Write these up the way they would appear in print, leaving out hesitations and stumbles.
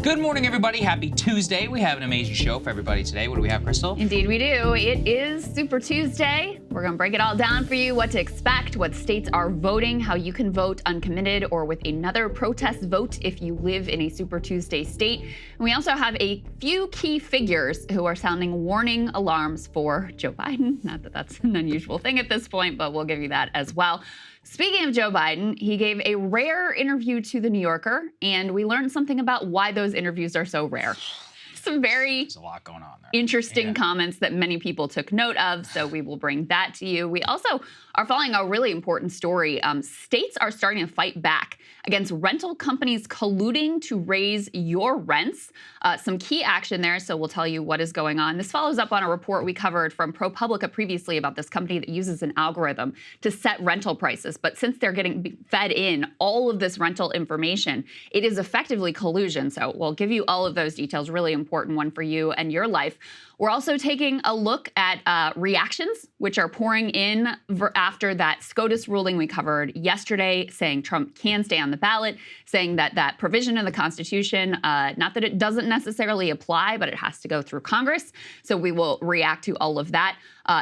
Good morning, everybody. Happy Tuesday. We have an amazing show for everybody today. What do we have, Krystal? Indeed we do. It is Super Tuesday. We're going to break it all down for you, what to expect, what states are voting, how you can vote uncommitted or with another protest vote if you live in a Super Tuesday state. And we also have a few key figures who are sounding warning alarms for Joe Biden. Not that that's an unusual thing at this point, but we'll give you that as well. Speaking of Joe Biden, he gave a rare interview to The New Yorker, and we learned something about why those interviews are so rare. Some There's a lot going on there. Interesting comments that many people took note of, so we will bring that to you. We also are following a really important story. States are starting to fight back against rental companies colluding to raise your rents. Some key action there, so we'll tell you what is going on. This follows up on a report we covered from ProPublica previously about this company that uses an algorithm to set rental prices. But since they're getting fed in all of this rental information, it is effectively collusion. So we'll give you all of those details, really important one for you and your life. We're also taking a look at reactions, which are pouring in after that SCOTUS ruling we covered yesterday, saying Trump can stay on the ballot, saying that that provision in the Constitution, not that it doesn't necessarily apply, but it has to go through Congress. So we will react to all of that.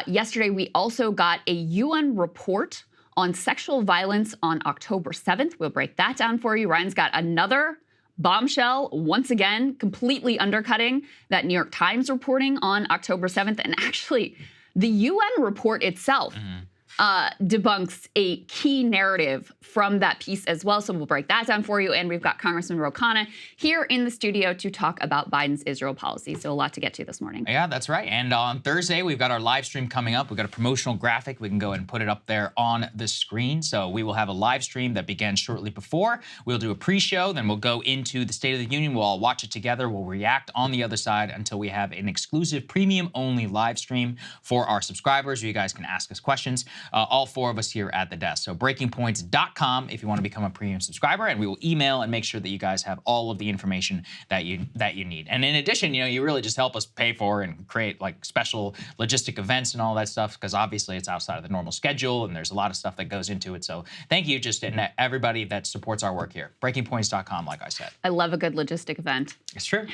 Yesterday, we also got a UN report on sexual violence on October 7th. We'll break that down for you. Ryan's got another bombshell, once again, completely undercutting that New York Times reporting on October 7th. And actually, the UN report itself debunks a key narrative from that piece as well. So we'll break that down for you. And we've got Congressman Ro Khanna here in the studio to talk about Biden's Israel policy. So a lot to get to this morning. Yeah, that's right. And on Thursday, we've got our live stream coming up. We've got a promotional graphic. We can go ahead and put it up there on the screen. So we will have a live stream that begins shortly before. We'll do a pre-show. Then we'll go into the State of the Union. We'll all watch it together. We'll react on the other side until we have an exclusive premium-only live stream for our subscribers where you guys can ask us questions. All four of us here at the desk. So breakingpoints.com if you want to become a premium subscriber, and we will email and make sure that you guys have all of the information that you need. And in addition, you really just help us pay for and create like special logistic events and all that stuff, because obviously it's outside of the normal schedule and there's a lot of stuff that goes into it. So thank you just to everybody that supports our work here. Breakingpoints.com, like I said. I love a good logistic event. It's true.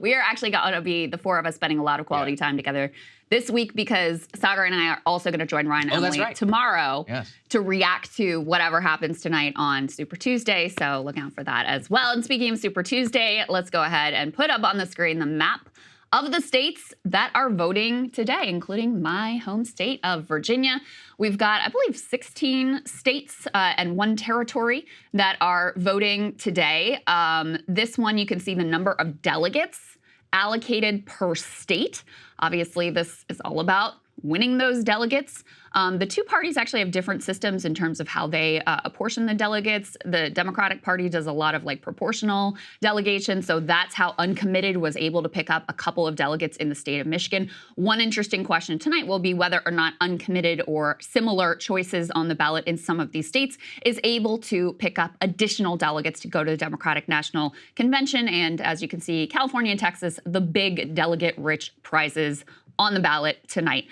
We are actually going to be, the four of us, spending a lot of quality time together this week, because Saagar and I are also going to join Ryan and Emily tomorrow to react to whatever happens tonight on Super Tuesday. So look out for that as well. And speaking of Super Tuesday, let's go ahead and put up on the screen the map of the states that are voting today, including my home state of Virginia. We've got, I believe, 16 states and one territory that are voting today. This one, you can see the number of delegates allocated per state. Obviously, this is all about winning those delegates. The two parties actually have different systems in terms of how they apportion the delegates. The Democratic Party does a lot of like proportional delegation, so that's how uncommitted was able to pick up a couple of delegates in the state of Michigan. One interesting question tonight will be whether or not uncommitted or similar choices on the ballot in some of these states is able to pick up additional delegates to go to the Democratic National Convention. And as you can see, California and Texas, the big delegate-rich prizes on the ballot tonight.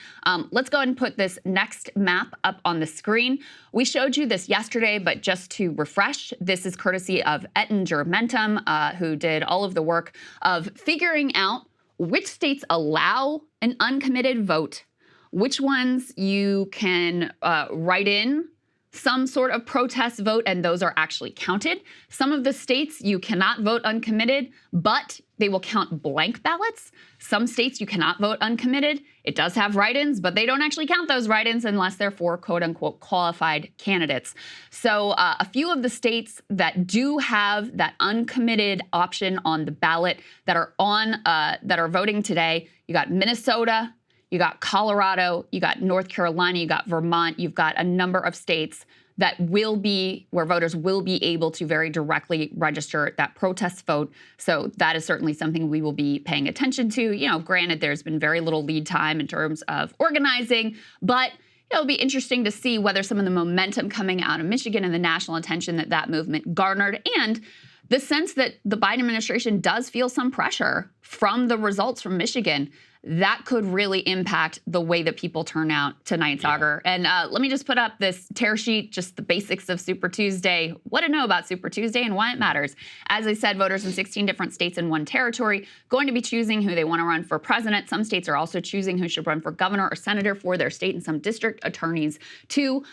Let's go ahead and put this next map up on the screen. We showed you this yesterday, but just to refresh, this is courtesy of Ettinger Mentum, who did all of the work of figuring out which states allow an uncommitted vote, which ones you can write in some sort of protest vote, and those are actually counted. Some of the states you cannot vote uncommitted, but they will count blank ballots. Some states you cannot vote uncommitted. It does have write-ins, but they don't actually count those write-ins unless they're for quote-unquote qualified candidates. So a few of the states that do have that uncommitted option on the ballot that are voting today, you got Minnesota, you got Colorado, you got North Carolina, you got Vermont, you've got a number of states that will be, where voters will be able to very directly register that protest vote. So that is certainly something we will be paying attention to. You know, granted, there's been very little lead time in terms of organizing, but it'll be interesting to see whether some of the momentum coming out of Michigan and the national attention that that movement garnered, and the sense that the Biden administration does feel some pressure from the results from Michigan. that could really impact the way that people turn out tonight, Saagar. And let me just put up this tear sheet, just the basics of Super Tuesday, what to know about Super Tuesday and why it matters. As I said, voters in 16 different states and one territory going to be choosing who they want to run for president. Some states are also choosing who should run for governor or senator for their state, and some district attorneys too.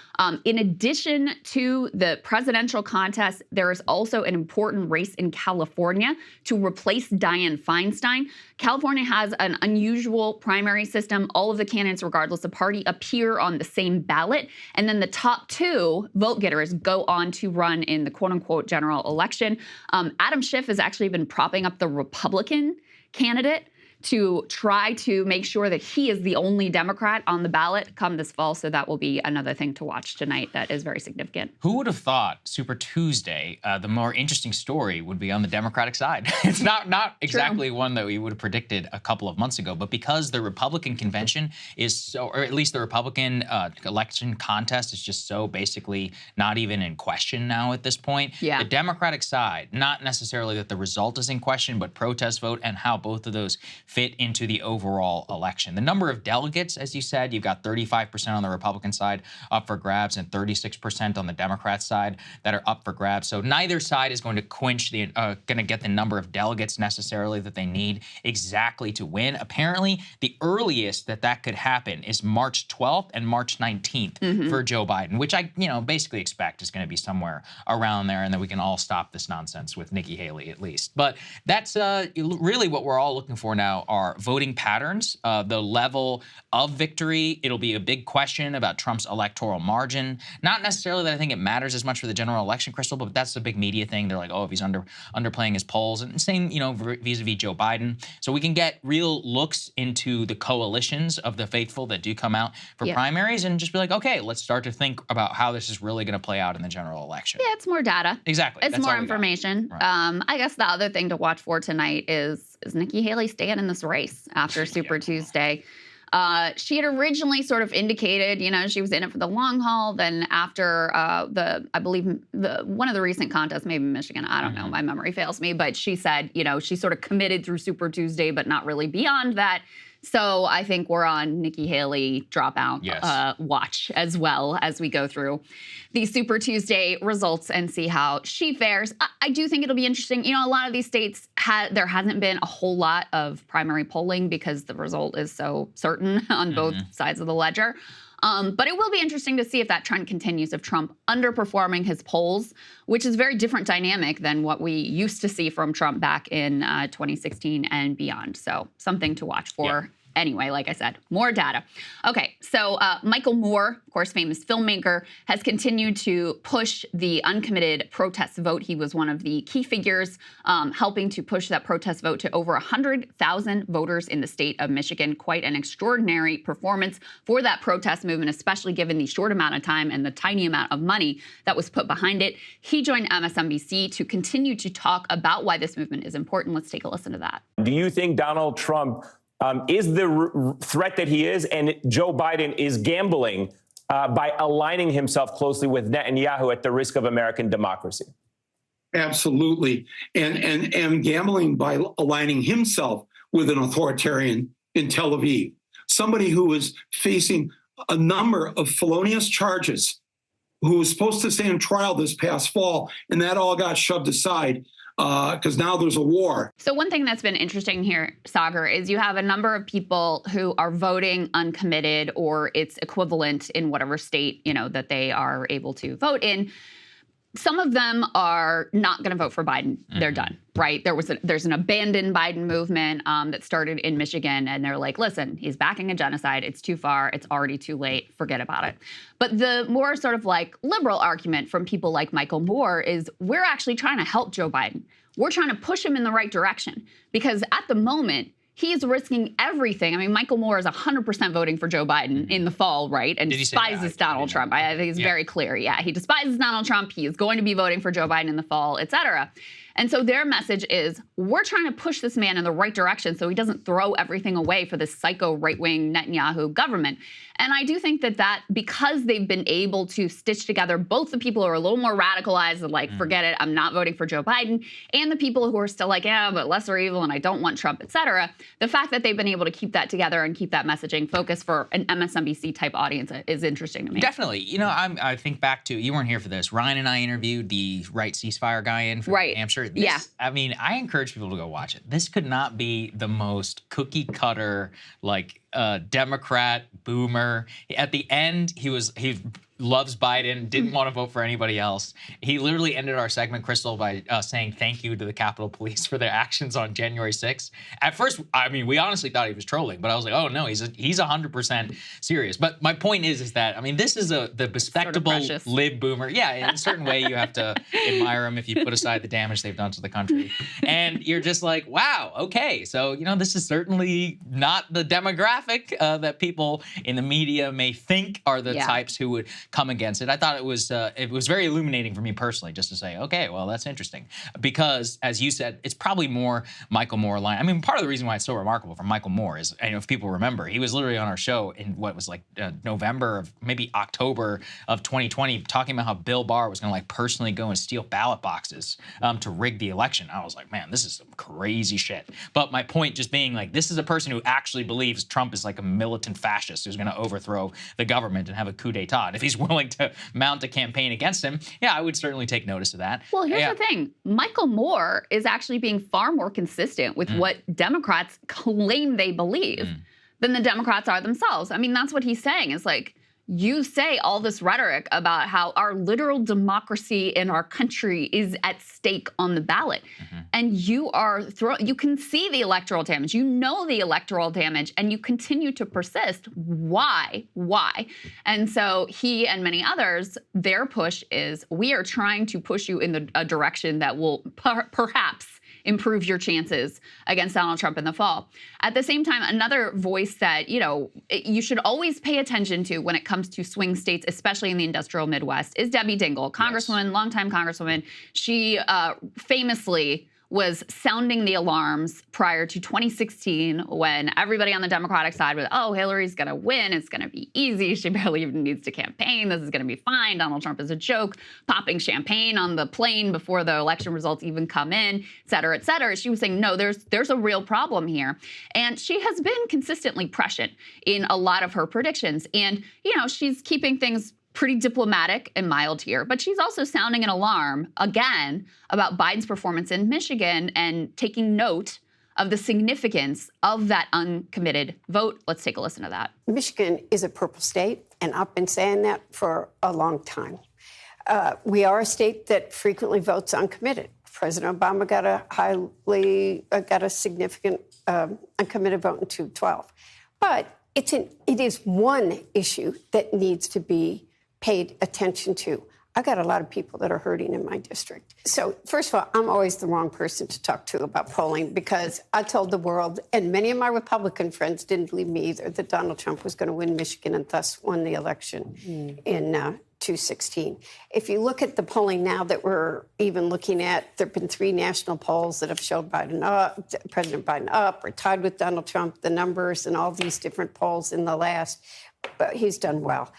In addition to the presidential contest, there is also an important race in California to replace Dianne Feinstein. California has an unusual primary system. All of the candidates, regardless of party, appear on the same ballot. And then the top two vote getters go on to run in the quote-unquote general election. Adam Schiff has actually been propping up the Republican candidate to try to make sure that he is the only Democrat on the ballot come this fall. So that will be another thing to watch tonight that is very significant. Who would have thought Super Tuesday, the more interesting story would be on the Democratic side? It's not exactly one that we would have predicted a couple of months ago, but because the Republican convention is so, or at least the Republican election contest is just so basically not even in question now at this point. Yeah. The Democratic side, not necessarily that the result is in question, but protest vote and how both of those fit into the overall election. The number of delegates, as you said, you've got 35% on the Republican side up for grabs and 36% on the Democrat side that are up for grabs. So neither side is going to quench the, going to get the number of delegates necessarily that they need exactly to win. Apparently, the earliest that could happen is March 12th and March 19th for Joe Biden, which I, basically expect is going to be somewhere around there, and then we can all stop this nonsense with Nikki Haley at least. But that's really what we're all looking for now. Are voting patterns, the level of victory. It'll be a big question about Trump's electoral margin. Not necessarily that I think it matters as much for the general election, Krystal, but that's a big media thing. They're like, oh, if he's underplaying his polls, and same, vis-a-vis Joe Biden. So we can get real looks into the coalitions of the faithful that do come out for primaries, and just be like, okay, let's start to think about how this is really going to play out in the general election. Yeah, it's more data. Exactly. It's more information. Right. I guess the other thing to watch for tonight is Nikki Haley staying in this race after Super Tuesday? She had originally sort of indicated, she was in it for the long haul. Then after I believe one of the recent contests, maybe Michigan, I don't know, my memory fails me, but she said, she sort of committed through Super Tuesday, but not really beyond that. So I think we're on Nikki Haley dropout watch as well as we go through the Super Tuesday results and see how she fares. I do think it'll be interesting. A lot of these states, there hasn't been a whole lot of primary polling because the result is so certain on both sides of the ledger. But it will be interesting to see if that trend continues of Trump underperforming his polls, which is a very different dynamic than what we used to see from Trump back in 2016 and beyond. So something to watch for. Yeah. Anyway, like I said, more data. Okay, so Michael Moore, of course, famous filmmaker, has continued to push the uncommitted protest vote. He was one of the key figures helping to push that protest vote to over 100,000 voters in the state of Michigan. Quite an extraordinary performance for that protest movement, especially given the short amount of time and the tiny amount of money that was put behind it. He joined MSNBC to continue to talk about why this movement is important. Let's take a listen to that. Do you think Donald Trump is the threat that he is, and Joe Biden is gambling by aligning himself closely with Netanyahu at the risk of American democracy? Absolutely. And gambling by aligning himself with an authoritarian in Tel Aviv, somebody who is facing a number of felonious charges, who was supposed to stand trial this past fall, and that all got shoved aside because now there's a war. So one thing that's been interesting here, Saagar, is you have a number of people who are voting uncommitted or its equivalent in whatever state, that they are able to vote in. Some of them are not going to vote for Biden. They're done, right? There's an abandoned Biden movement that started in Michigan, and they're like, listen, he's backing a genocide. It's too far. It's already too late. Forget about it. But the more sort of like liberal argument from people like Michael Moore is we're actually trying to help Joe Biden. We're trying to push him in the right direction because at the moment, he's risking everything. I mean, Michael Moore is 100% voting for Joe Biden in the fall, right? And despises Donald Trump. I think it's very clear. Yeah, he despises Donald Trump. He is going to be voting for Joe Biden in the fall, et cetera. And so their message is, we're trying to push this man in the right direction so he doesn't throw everything away for this psycho right-wing Netanyahu government. And I do think that because they've been able to stitch together both the people who are a little more radicalized and like, forget it, I'm not voting for Joe Biden, and the people who are still like, yeah, but lesser evil and I don't want Trump, et cetera, the fact that they've been able to keep that together and keep that messaging focused for an MSNBC type audience is interesting to me. Definitely. You know, I think back to, you weren't here for this, Ryan and I interviewed the right ceasefire guy in from New Hampshire. I mean, I encourage people to go watch it. This could not be the most cookie cutter, like, Democrat boomer. At the end, he loves Biden, didn't want to vote for anybody else. He literally ended our segment, Krystal, by saying thank you to the Capitol Police for their actions on January 6th. At first, I mean, we honestly thought he was trolling, but I was like, oh no, he's 100% serious. But my point is that, I mean, this is the bespectable sort of lib boomer. Yeah, in a certain way, you have to admire him if you put aside the damage they've done to the country. And you're just like, wow, okay. So, you know, this is certainly not the demographic that people in the media may think are the types who would come against it. I thought it was very illuminating for me personally, just to say, okay, well, that's interesting. Because, as you said, it's probably more Michael Moore line. I mean, part of the reason why it's so remarkable for Michael Moore is, if people remember, he was literally on our show in what was like November of maybe October of 2020, talking about how Bill Barr was going to like personally go and steal ballot boxes to rig the election. I was like, man, this is some crazy shit. But my point just being like, this is a person who actually believes Trump is like a militant fascist who's going to overthrow the government and have a coup d'etat. And if he's willing to mount a campaign against him, yeah, I would certainly take notice of that. Well, here's the thing. Michael Moore is actually being far more consistent with what Democrats claim they believe than the Democrats are themselves. I mean, that's what he's saying. Is like, you say all this rhetoric about how our literal democracy in our country is at stake on the ballot. And you can see the electoral damage. You know the electoral damage, and you continue to persist. Why? Why? And so he and many others, their push is, we are trying to push you in a direction that will perhaps improve your chances against Donald Trump in the fall. At the same time, another voice that, you know, you should always pay attention to when it comes to swing states, especially in the industrial Midwest, is Debbie Dingell, congresswoman, longtime congresswoman. She famously was sounding the alarms prior to 2016 when everybody on the Democratic side was, oh, Hillary's going to win. It's going to be easy. She barely even needs to campaign. This is going to be fine. Donald Trump is a joke. Popping champagne on the plane before the election results even come in, et cetera, et cetera. She was saying, no, there's a real problem here. And she has been consistently prescient in a lot of her predictions. And, you know, she's keeping things pretty diplomatic and mild here, but she's also sounding an alarm, again, about Biden's performance in Michigan and taking note of the significance of that uncommitted vote. Let's take a listen to that. Michigan is a purple state, and I've been saying that for a long time. We are a state that frequently votes uncommitted. President Obama got a significant uncommitted vote in 2012. But it is one issue that needs to be paid attention to. I've got a lot of people that are hurting in my district. So first of all, I'm always the wrong person to talk to about polling, because I told the world, and many of my Republican friends didn't believe me either, that Donald Trump was going to win Michigan and thus won the election in 2016. If you look at the polling now that we're even looking at, there have been 3 national polls that have showed Biden up, President Biden up, or tied with Donald Trump, the numbers and all these different polls in the last, but he's done well.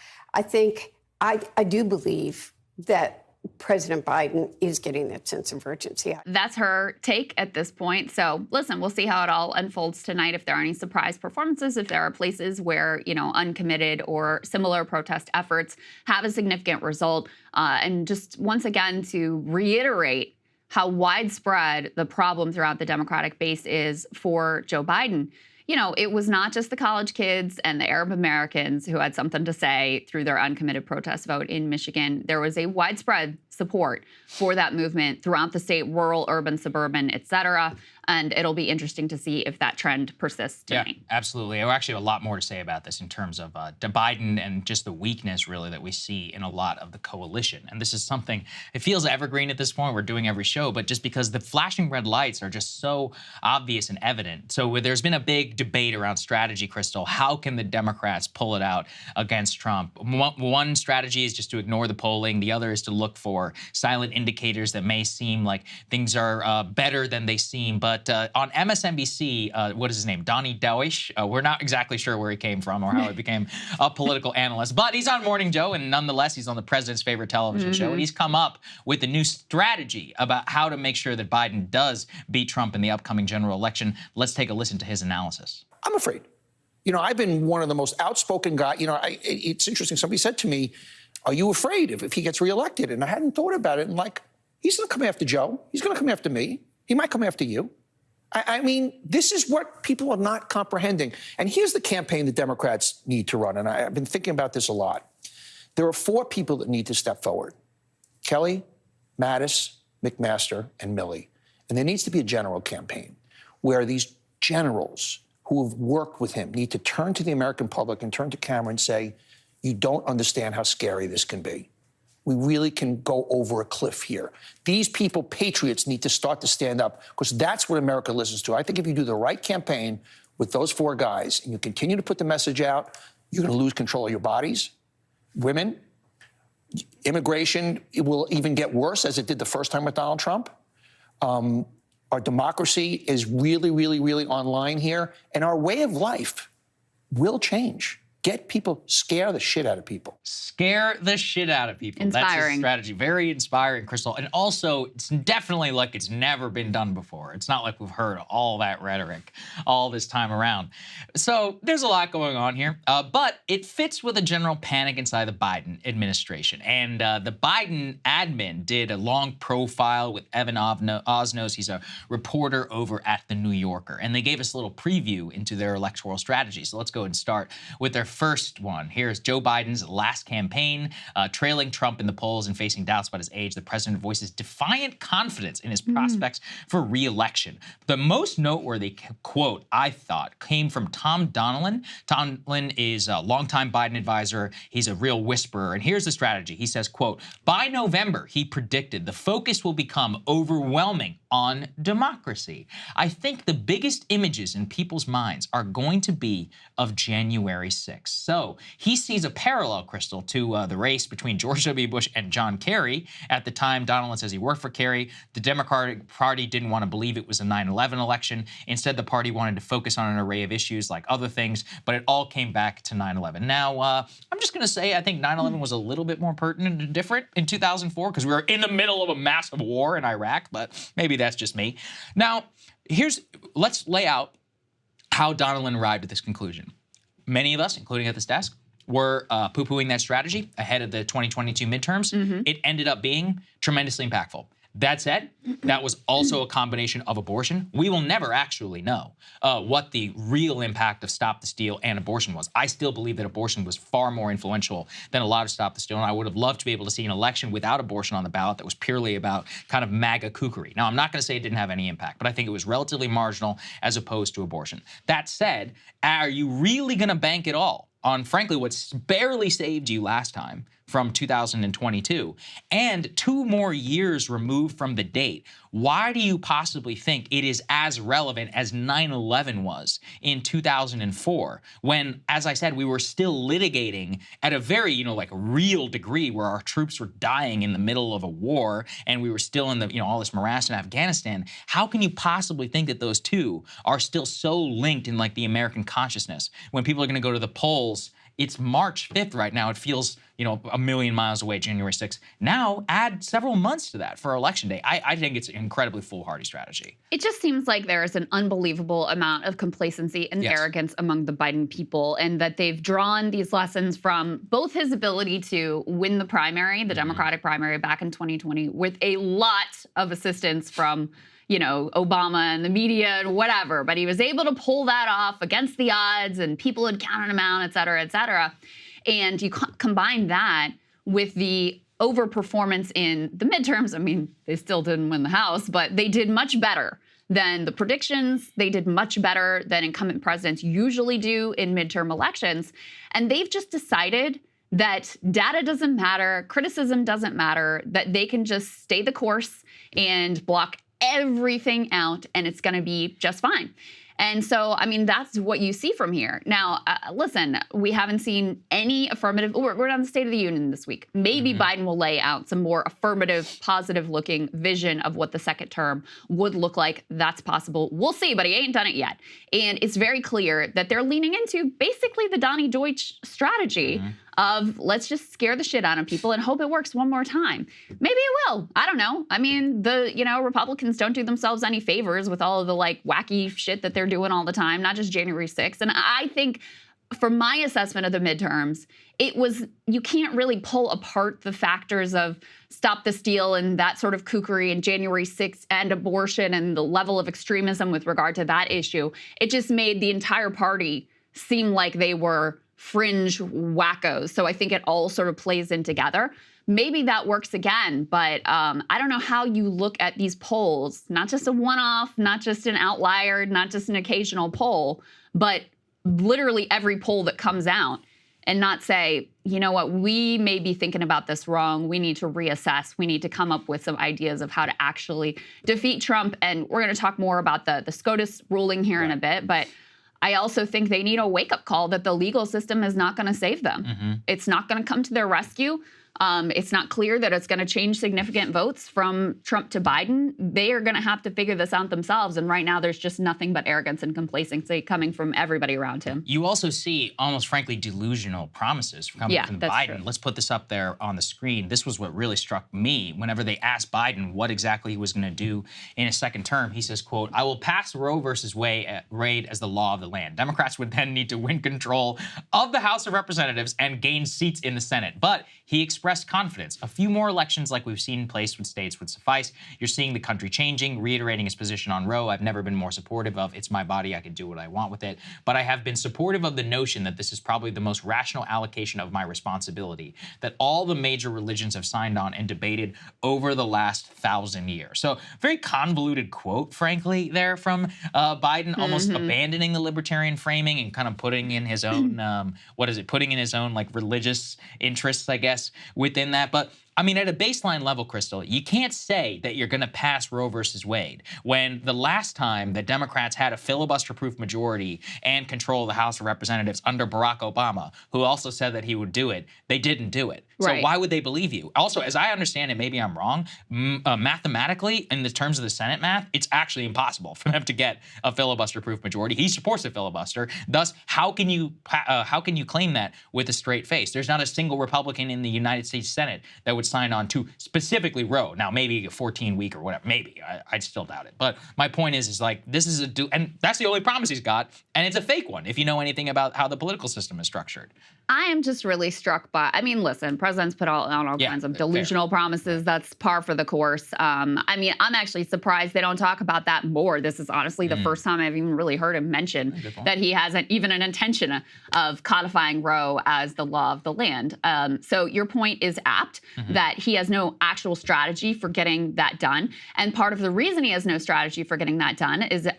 I do believe that President Biden is getting that sense of urgency. That's her take at this point. So listen, we'll see how it all unfolds tonight. If there are any surprise performances, if there are places where, you know, uncommitted or similar protest efforts have a significant result. And just once again, to reiterate how widespread the problem throughout the Democratic base is for Joe Biden. You know, it was not just the college kids and the Arab Americans who had something to say through their uncommitted protest vote in Michigan. There was a widespread support for that movement throughout the state, rural, urban, suburban, et cetera. And it'll be interesting to see if that trend persists tonight. Yeah, absolutely. I actually have a lot more to say about this in terms of Biden and just the weakness, really, that we see in a lot of the coalition. And this is something, it feels evergreen at this point. We're doing every show, but just because the flashing red lights are just so obvious and evident. So there's been a big big debate around strategy, Krystal. How can the Democrats pull it out against Trump? One strategy is just to ignore the polling. The other is to look for silent indicators that may seem like things are better than they seem. But on MSNBC, what is his name? Donnie Deutsch. We're not exactly sure where he came from or how he became a political analyst. But he's on Morning Joe, and nonetheless, he's on the president's favorite television show. And he's come up with a new strategy about how to make sure that Biden does beat Trump in the upcoming general election. Let's take a listen to his analysis. I'm afraid. You know, I've been one of the most outspoken guys. You know, it's interesting. Somebody said to me, are you afraid if he gets reelected? And I hadn't thought about it. And like, he's going to come after Joe. He's going to come after me. He might come after you. I mean, this is what people are not comprehending. And here's the campaign the Democrats need to run. And I've been thinking about this a lot. There are 4 people that need to step forward: Kelly, Mattis, McMaster, and Milley. And there needs to be a general campaign where these generals who have worked with him need to turn to the American public and turn to camera and say, you don't understand how scary this can be. We really can go over a cliff here. These people, patriots, need to start to stand up, because that's what America listens to. I think if you do the right campaign with those 4 guys and you continue to put the message out, you're going to lose control of your bodies. Women, immigration, it will even get worse, as it did the first time with Donald Trump. Our democracy is really, really, really online here, and our way of life will change. Get people, scare the shit out of people. Scare the shit out of people. Inspiring. That's his strategy. Very inspiring, Krystal. And also, it's definitely like it's never been done before. It's not like we've heard all that rhetoric all this time around. So there's a lot going on here, but it fits with a general panic inside the Biden administration. And the Biden admin did a long profile with Evan Osnos. He's a reporter over at The New Yorker. And they gave us a little preview into their electoral strategy. So let's go and start with their first one. Here's Joe Biden's last campaign. Trailing Trump in the polls and facing doubts about his age, the president voices defiant confidence in his prospects for re-election. The most noteworthy quote, I thought, came from Tom Donilon. Donilon is a longtime Biden advisor. He's a real whisperer. And here's the strategy. He says, quote, by November, he predicted, the focus will become overwhelming on democracy. I think the biggest images in people's minds are going to be of January 6th. So he sees a parallel, Krystal, to the race between George W. Bush and John Kerry. At the time, Donilon says he worked for Kerry. The Democratic Party didn't want to believe it was a 9/11 election. Instead, the party wanted to focus on an array of issues like other things, but it all came back to 9/11. Now, I'm just going to say I think 9/11 was a little bit more pertinent and different in 2004 because we were in the middle of a massive war in Iraq, but maybe that's just me. Now, let's lay out how Donilon arrived at this conclusion. Many of us, including at this desk, were poo-pooing that strategy ahead of the 2022 midterms. It ended up being tremendously impactful. That said, that was also a combination of abortion. We will never actually know what the real impact of Stop the Steal and abortion was. I still believe that abortion was far more influential than a lot of Stop the Steal, and I would have loved to be able to see an election without abortion on the ballot that was purely about kind of MAGA kookery. Now, I'm not going to say it didn't have any impact, but I think it was relatively marginal as opposed to abortion. That said, are you really going to bank it all on, frankly, what's barely saved you last time from 2022, and 2 more years removed from the date? Why do you possibly think it is as relevant as 9/11 was in 2004, when, as I said, we were still litigating at a very, like a real degree where our troops were dying in the middle of a war and we were still in the, all this morass in Afghanistan? How can you possibly think that those two are still so linked in like the American consciousness when people are going to go to the polls? It's March 5th right now. It feels, a million miles away, January 6th. Now, add several months to that for Election Day. I think it's an incredibly foolhardy strategy. It just seems like there is an unbelievable amount of complacency and arrogance among the Biden people, and that they've drawn these lessons from both his ability to win the primary, the Democratic primary back in 2020, with a lot of assistance from Obama and the media and whatever, but he was able to pull that off against the odds and people had counted him out, et cetera, et cetera. And you combine that with the overperformance in the midterms. I mean, they still didn't win the House, but they did much better than the predictions. They did much better than incumbent presidents usually do in midterm elections. And they've just decided that data doesn't matter, criticism doesn't matter, that they can just stay the course and block everything out and it's going to be just fine. And so, I mean, that's what you see from here. Now, listen, we haven't seen any affirmative. We're on the State of the Union this week. Maybe Biden will lay out some more affirmative, positive-looking vision of what the second term would look like. That's possible. We'll see, but he ain't done it yet. And it's very clear that they're leaning into basically the Donnie Deutsch strategy of let's just scare the shit out of people and hope it works one more time. Maybe it will. I don't know. I mean, Republicans don't do themselves any favors with all of the like wacky shit that they're doing all the time, not just January 6th. And I think from my assessment of the midterms, you can't really pull apart the factors of stop the steal and that sort of kookery and January 6th and abortion and the level of extremism with regard to that issue. It just made the entire party seem like they were fringe wackos. So I think it all sort of plays in together. Maybe that works again, but I don't know how you look at these polls, not just a one-off, not just an outlier, not just an occasional poll, but literally every poll that comes out and not say, you know what, we may be thinking about this wrong. We need to reassess. We need to come up with some ideas of how to actually defeat Trump. And we're going to talk more about the SCOTUS ruling here in a bit, but I also think they need a wake-up call that the legal system is not going to save them. It's not going to come to their rescue. It's not clear that it's going to change significant votes from Trump to Biden. They are going to have to figure this out themselves. And right now, there's just nothing but arrogance and complacency coming from everybody around him. You also see almost frankly delusional promises coming from Biden. True. Let's put this up there on the screen. This was what really struck me whenever they asked Biden what exactly he was going to do in his second term. He says, quote, "I will pass Roe versus Wade as the law of the land. Democrats would then need to win control of the House of Representatives and gain seats in the Senate." But he expressed confidence. A few more elections like we've seen in place with states would suffice. You're seeing the country changing, reiterating his position on Roe. "I've never been more supportive of it's my body, I can do what I want with it. But I have been supportive of the notion that this is probably the most rational allocation of my responsibility that all the major religions have signed on and debated over the last 1,000 years." So very convoluted quote, frankly, there from Biden, almost abandoning the libertarian framing and kind of putting in his own, putting in his own like religious interests, I guess, within that. But I mean, at a baseline level, Krystal, you can't say that you're going to pass Roe versus Wade when the last time that Democrats had a filibuster-proof majority and control of the House of Representatives under Barack Obama, who also said that he would do it, they didn't do it. So why would they believe you? Also, as I understand it, maybe I'm wrong, mathematically, in the terms of the Senate math, it's actually impossible for them to get a filibuster-proof majority. He supports the filibuster. Thus, how can you claim that with a straight face? There's not a single Republican in the United States Senate that would sign on to specifically Roe. Now, maybe a 14-week or whatever. Maybe. I'd still doubt it. But my point is like, this is and that's the only promise he's got, and it's a fake one if you know anything about how the political system is structured. I am just really struck by, I mean, listen, presidents put out all kinds of delusional promises. That's par for the course. I mean, I'm actually surprised they don't talk about that more. This is honestly the first time I've even really heard him mention that he hasn't even an intention of codifying Roe as the law of the land. So your point is apt that he has no actual strategy for getting that done. And part of the reason he has no strategy for getting that done is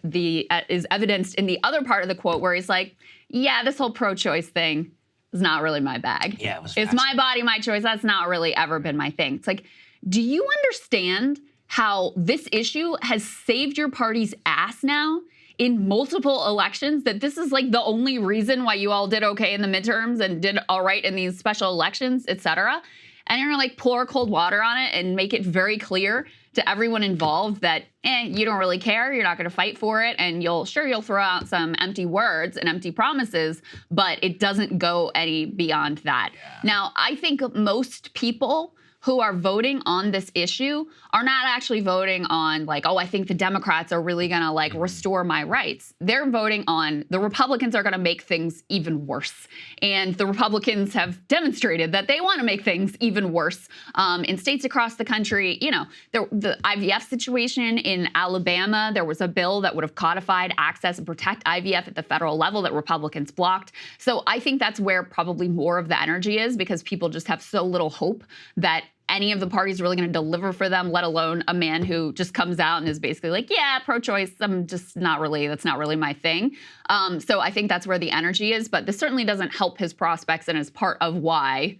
evidenced in the other part of the quote where he's like, yeah, this whole pro-choice thing is not really my bag. Yeah, it's my body, my choice. That's not really ever been my thing. It's like, do you understand how this issue has saved your party's ass now in multiple elections? That this is like the only reason why you all did okay in the midterms and did all right in these special elections, et cetera? And you're gonna like pour cold water on it and make it very clear to everyone involved that you don't really care, you're not gonna fight for it, and you'll throw out some empty words and empty promises, but it doesn't go any beyond that. Yeah. Now, I think most people who are voting on this issue are not actually voting on like, oh, I think the Democrats are really gonna like restore my rights. They're voting on the Republicans are gonna make things even worse. And the Republicans have demonstrated that they wanna make things even worse. In states across the country, you know, the IVF situation in Alabama, there was a bill that would have codified access and protect IVF at the federal level that Republicans blocked. So I think that's where probably more of the energy is, because people just have so little hope that any of the parties really going to deliver for them, let alone a man who just comes out and is basically like, yeah, pro-choice, that's not really my thing. So I think that's where the energy is, but this certainly doesn't help his prospects and is part of why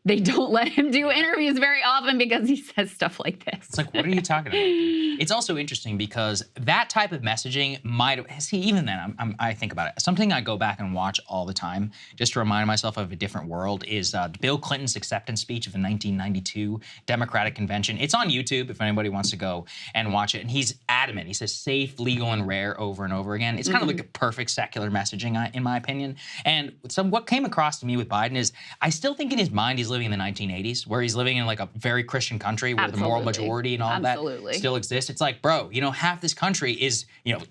they don't let him do interviews very often because he says stuff like this. It's like, what are you talking about? It's also interesting because that type of messaging might have, see, even then, I think about it. Something I go back and watch all the time, just to remind myself of a different world, is Bill Clinton's acceptance speech of the 1992 Democratic Convention. It's on YouTube if anybody wants to go and watch it. And he's adamant. He says safe, legal, and rare over and over again. It's kind of like a perfect secular messaging, in my opinion. And so what came across to me with Biden is I still think in his mind he's living in the 1980s, where he's living in like a very Christian country where the moral majority and all that still exists. It's like, bro, you know, half this country is, you know,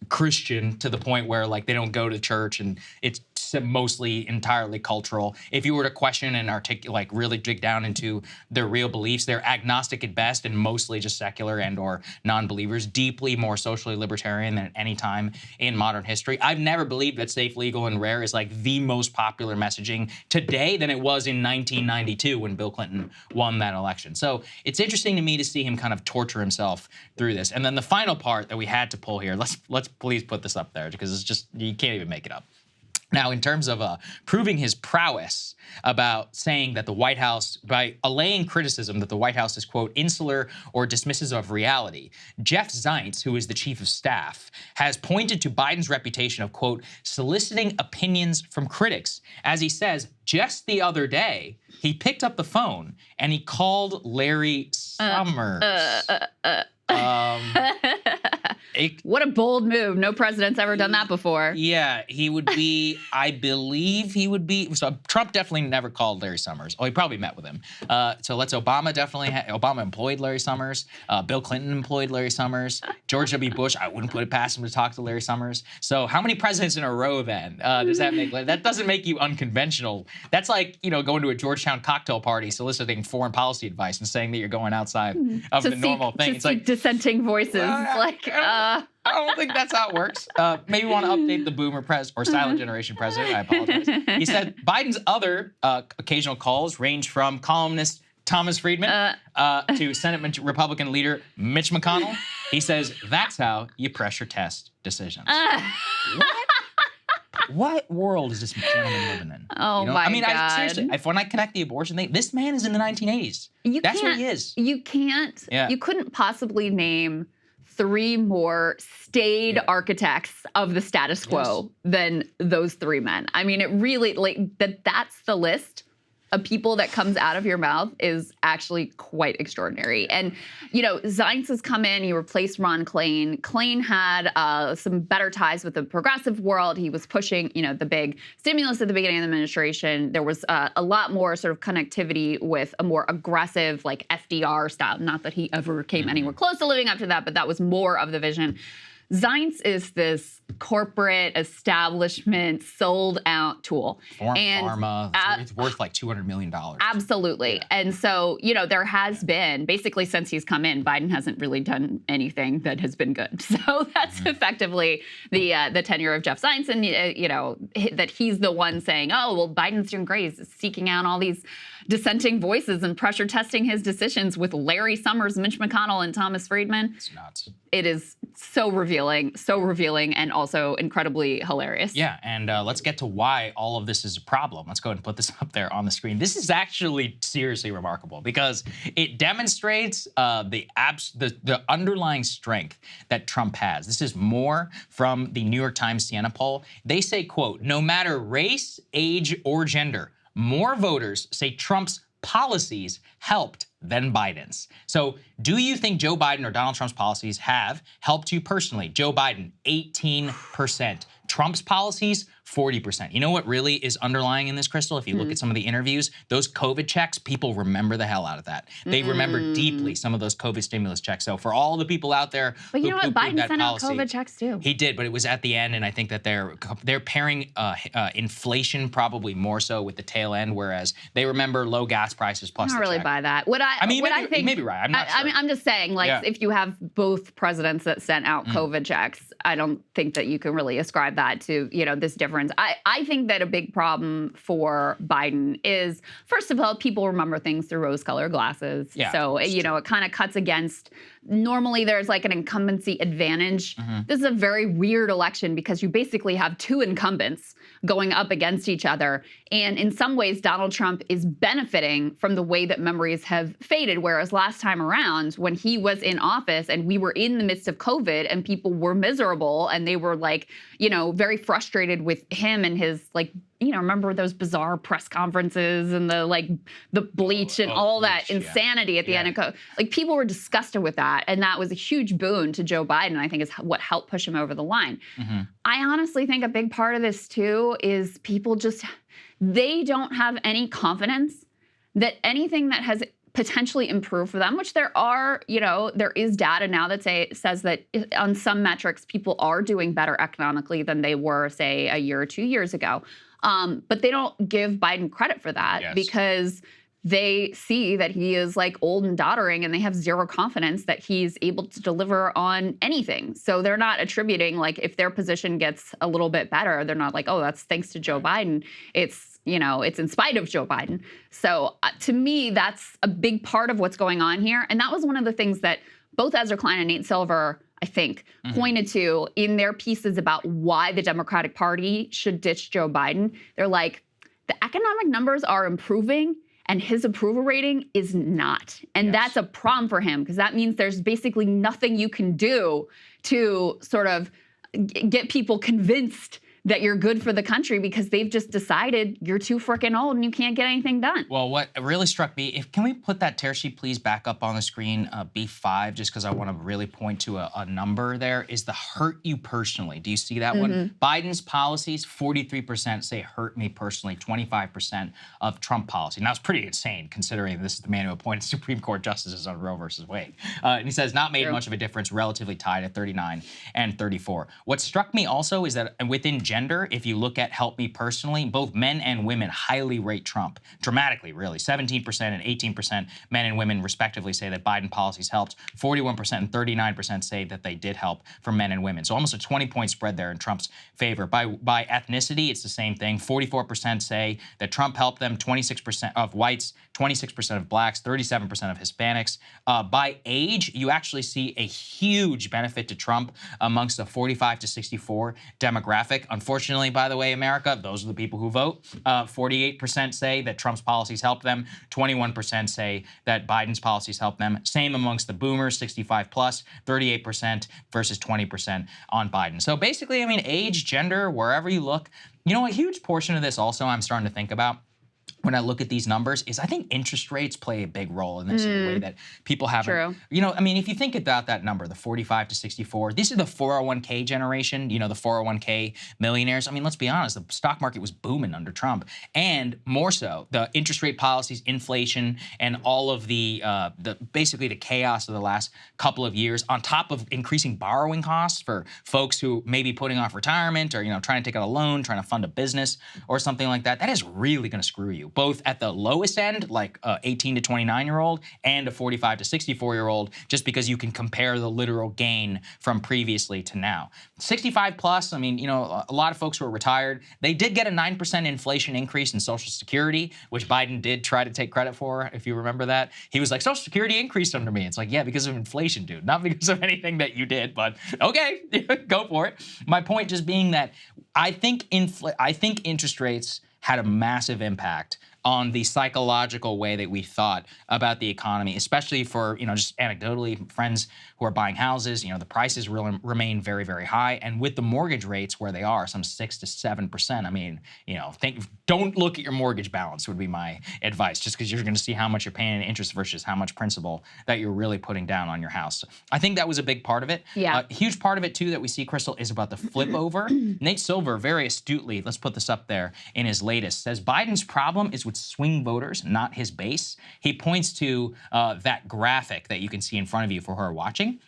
Christian to the point where like they don't go to church and it's mostly entirely cultural. If you were to question and like really dig down into their real beliefs, they're agnostic at best and mostly just secular and or non-believers, deeply more socially libertarian than at any time in modern history. I've never believed that safe, legal, and rare is like the most popular messaging today than it was in 1992 when Bill Clinton won that election. So it's interesting to me to see him kind of torture himself through this. And then the final part that we had to pull here, let's please put this up there because it's just, you can't even make it up. Now, in terms of proving his prowess about saying that the White House, by allaying criticism that the White House is, quote, insular or dismissive of reality, Jeff Zients, who is the chief of staff, has pointed to Biden's reputation of, quote, soliciting opinions from critics. As he says, just the other day, he picked up the phone and he called Larry Summers. What a bold move. No president's ever done that before. Yeah, he would be, I believe he would be, so Trump definitely never called Larry Summers. Oh, he probably met with him. So Obama employed Larry Summers. Bill Clinton employed Larry Summers. George W. Bush, I wouldn't put it past him to talk to Larry Summers. So how many presidents in a row then does that make? That doesn't make you unconventional. That's like, you know, going to a Georgetown cocktail party, soliciting foreign policy advice and saying that you're going outside of the normal thing. It's like dissenting voices. I don't think that's how it works. Maybe want to update the boomer or silent generation president. I apologize. He said Biden's other occasional calls range from columnist Thomas Friedman to Senate Republican leader Mitch McConnell. He says that's how you pressure test decisions. What world is this gentleman living in? Oh, you know? My God. Seriously, when I connect the abortion thing, this man is in the 1980s. That's where he is. You can't, you couldn't possibly name 3 more staid architects of the status quo than those 3 men. I mean, it really, like, that's the list of people that comes out of your mouth is actually quite extraordinary. And, you know, Zients has come in, he replaced Ron Klain. Klain had some better ties with the progressive world. He was pushing, you know, the big stimulus at the beginning of the administration. There was a lot more sort of connectivity with a more aggressive, like FDR style. Not that he ever came anywhere close to living up to that, but that was more of the vision. Zients is this corporate establishment sold out tool. Pharma, it's worth like $200 million. Absolutely. Yeah. And so, you know, there has been, basically since he's come in, Biden hasn't really done anything that has been good. So that's effectively the tenure of Jeff Zients. And, you know, that he's the one saying, oh, well, Biden's doing great. He's seeking out all these dissenting voices and pressure testing his decisions with Larry Summers, Mitch McConnell, and Thomas Friedman. It's nuts. It is so revealing, and also incredibly hilarious. Yeah, and let's get to why all of this is a problem. Let's go ahead and put this up there on the screen. This is actually seriously remarkable because it demonstrates the underlying strength that Trump has. This is more from the New York Times Siena poll. They say, quote, no matter race, age, or gender, more voters say Trump's policies helped than Biden's. So do you think Joe Biden or Donald Trump's policies have helped you personally? Joe Biden, 18%. Trump's policies, 40%. You know what really is underlying in this, Krystal? If you look at some of the interviews, those COVID checks, people remember the hell out of that. They remember deeply some of those COVID stimulus checks. So for all the people out there but you know what? Biden sent policy, out COVID checks too. He did, but it was at the end, and I think that they're pairing inflation probably more so with the tail end, whereas they remember low gas prices plus I don't really buy that. I may be right. I'm not sure. I'm just saying, like, if you have both presidents that sent out COVID checks, I don't think that you can really ascribe that to, you know, this difference. I think that a big problem for Biden is, first of all, people remember things through rose-colored glasses. Yeah, so, you know, it kind of cuts against normally there's like an incumbency advantage. This is a very weird election because you basically have two incumbents going up against each other. And in some ways, Donald Trump is benefiting from the way that memories have faded. Whereas last time around, when he was in office and we were in the midst of COVID and people were miserable and they were like, you know, very frustrated with him and his like, you know, remember those bizarre press conferences and the bleach and all that insanity at the end of COVID. Like people were disgusted with that. And that was a huge boon to Joe Biden, I think is what helped push him over the line. I honestly think a big part of this too is people just, they don't have any confidence that anything that has potentially improved for them, which there are, you know, there is data now that says that on some metrics, people are doing better economically than they were, say, a year or 2 years ago. But they don't give Biden credit for that because they see that he is like old and doddering and they have zero confidence that he's able to deliver on anything. So they're not attributing, like, if their position gets a little bit better, they're not like, oh, that's thanks to Joe Biden. It's, you know, it's in spite of Joe Biden. So to me, that's a big part of what's going on here. And that was one of the things that both Ezra Klein and Nate Silver, I think, pointed to in their pieces about why the Democratic Party should ditch Joe Biden. They're like, the economic numbers are improving and his approval rating is not. And that's a problem for him because that means there's basically nothing you can do to sort of get people convinced that you're good for the country because they've just decided you're too freaking old and you can't get anything done. Well, what really struck me, can we put that tear sheet please back up on the screen, B5, just because I want to really point to a number there, is the hurt you personally. Do you see that one? Biden's policies, 43% say hurt me personally, 25% of Trump policy. Now, it's pretty insane considering this is the man who appointed Supreme Court justices on Roe versus Wade. And he says not made much of a difference, relatively tied at 39 and 34. What struck me also is that within gender, if you look at help me personally, both men and women highly rate Trump, dramatically, really. 17% and 18% men and women respectively say that Biden policies helped. 41% and 39% say that they did help for men and women. So almost a 20-point spread there in Trump's favor. By ethnicity, it's the same thing. 44% say that Trump helped them, 26% of whites, 26% of blacks, 37% of Hispanics. By age, you actually see a huge benefit to Trump amongst the 45 to 64 demographic. Unfortunately, by the way, America, those are the people who vote. 48% say that Trump's policies helped them. 21% say that Biden's policies helped them. Same amongst the boomers, 65 plus, 38% versus 20% on Biden. So basically, I mean, age, gender, wherever you look, you know, a huge portion of this also I'm starting to think about when I look at these numbers is I think interest rates play a big role in this in a way that people haven't. You know, I mean, if you think about that number, the 45 to 64, these are the 401k generation, you know, the 401k millionaires. I mean, let's be honest, the stock market was booming under Trump. And more so, the interest rate policies, inflation, and all of the basically the chaos of the last couple of years, on top of increasing borrowing costs for folks who may be putting off retirement or, you know, trying to take out a loan, trying to fund a business or something like that, that is really going to screw you. Both at the lowest end, like 18 to 29-year-old, and a 45 to 64-year-old, just because you can compare the literal gain from previously to now. 65 plus, I mean, you know, a lot of folks who are retired, they did get a 9% inflation increase in Social Security, which Biden did try to take credit for, if you remember that. He was like, Social Security increased under me. It's like, yeah, because of inflation, dude, not because of anything that you did, but okay, go for it. My point just being that I think interest rates had a massive impact on the psychological way that we thought about the economy, especially for, you know, just anecdotally, friends who are buying houses, you know, the prices remain very, very high. And with the mortgage rates where they are, some 6 to 7%, I mean, you know, don't look at your mortgage balance would be my advice, just because you're going to see how much you're paying in interest versus how much principal that you're really putting down on your house. I think that was a big part of it. Yeah. A huge part of it, too, that we see, Krystal, is about the flip over. Nate Silver, very astutely, let's put this up there in his latest, says Biden's problem is with swing voters, not his base. He points to that graphic that you can see in front of you for who are watching.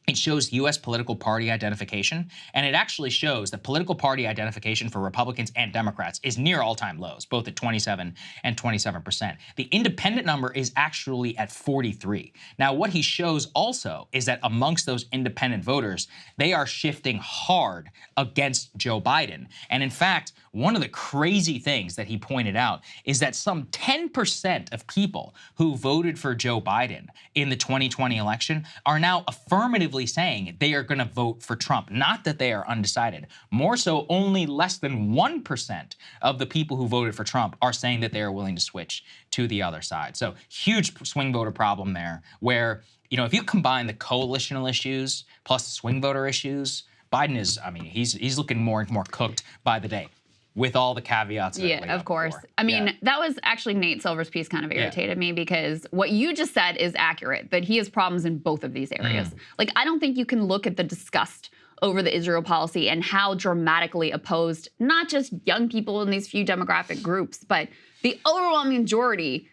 It shows U.S. political party identification, and it actually shows that political party identification for Republicans and Democrats is near all-time lows, both at 27 and 27%. The independent number is actually at 43. Now, what he shows also is that amongst those independent voters, they are shifting hard against Joe Biden. And in fact, one of the crazy things that he pointed out is that some 10% of people who voted for Joe Biden in the 2020 election are now affirmatively saying they are going to vote for Trump. Not that they are undecided. More so, only less than 1% of the people who voted for Trump are saying that they are willing to switch to the other side. So huge swing voter problem there where, you know, if you combine the coalitional issues plus the swing voter issues, Biden is, I mean, he's looking more and more cooked by the day with all the caveats. Yeah, of course. I mean, that was actually Nate Silver's piece kind of irritated me because what you just said is accurate, that he has problems in both of these areas. Like, I don't think you can look at the disgust over the Israel policy and how dramatically opposed not just young people in these few demographic groups, but the overwhelming majority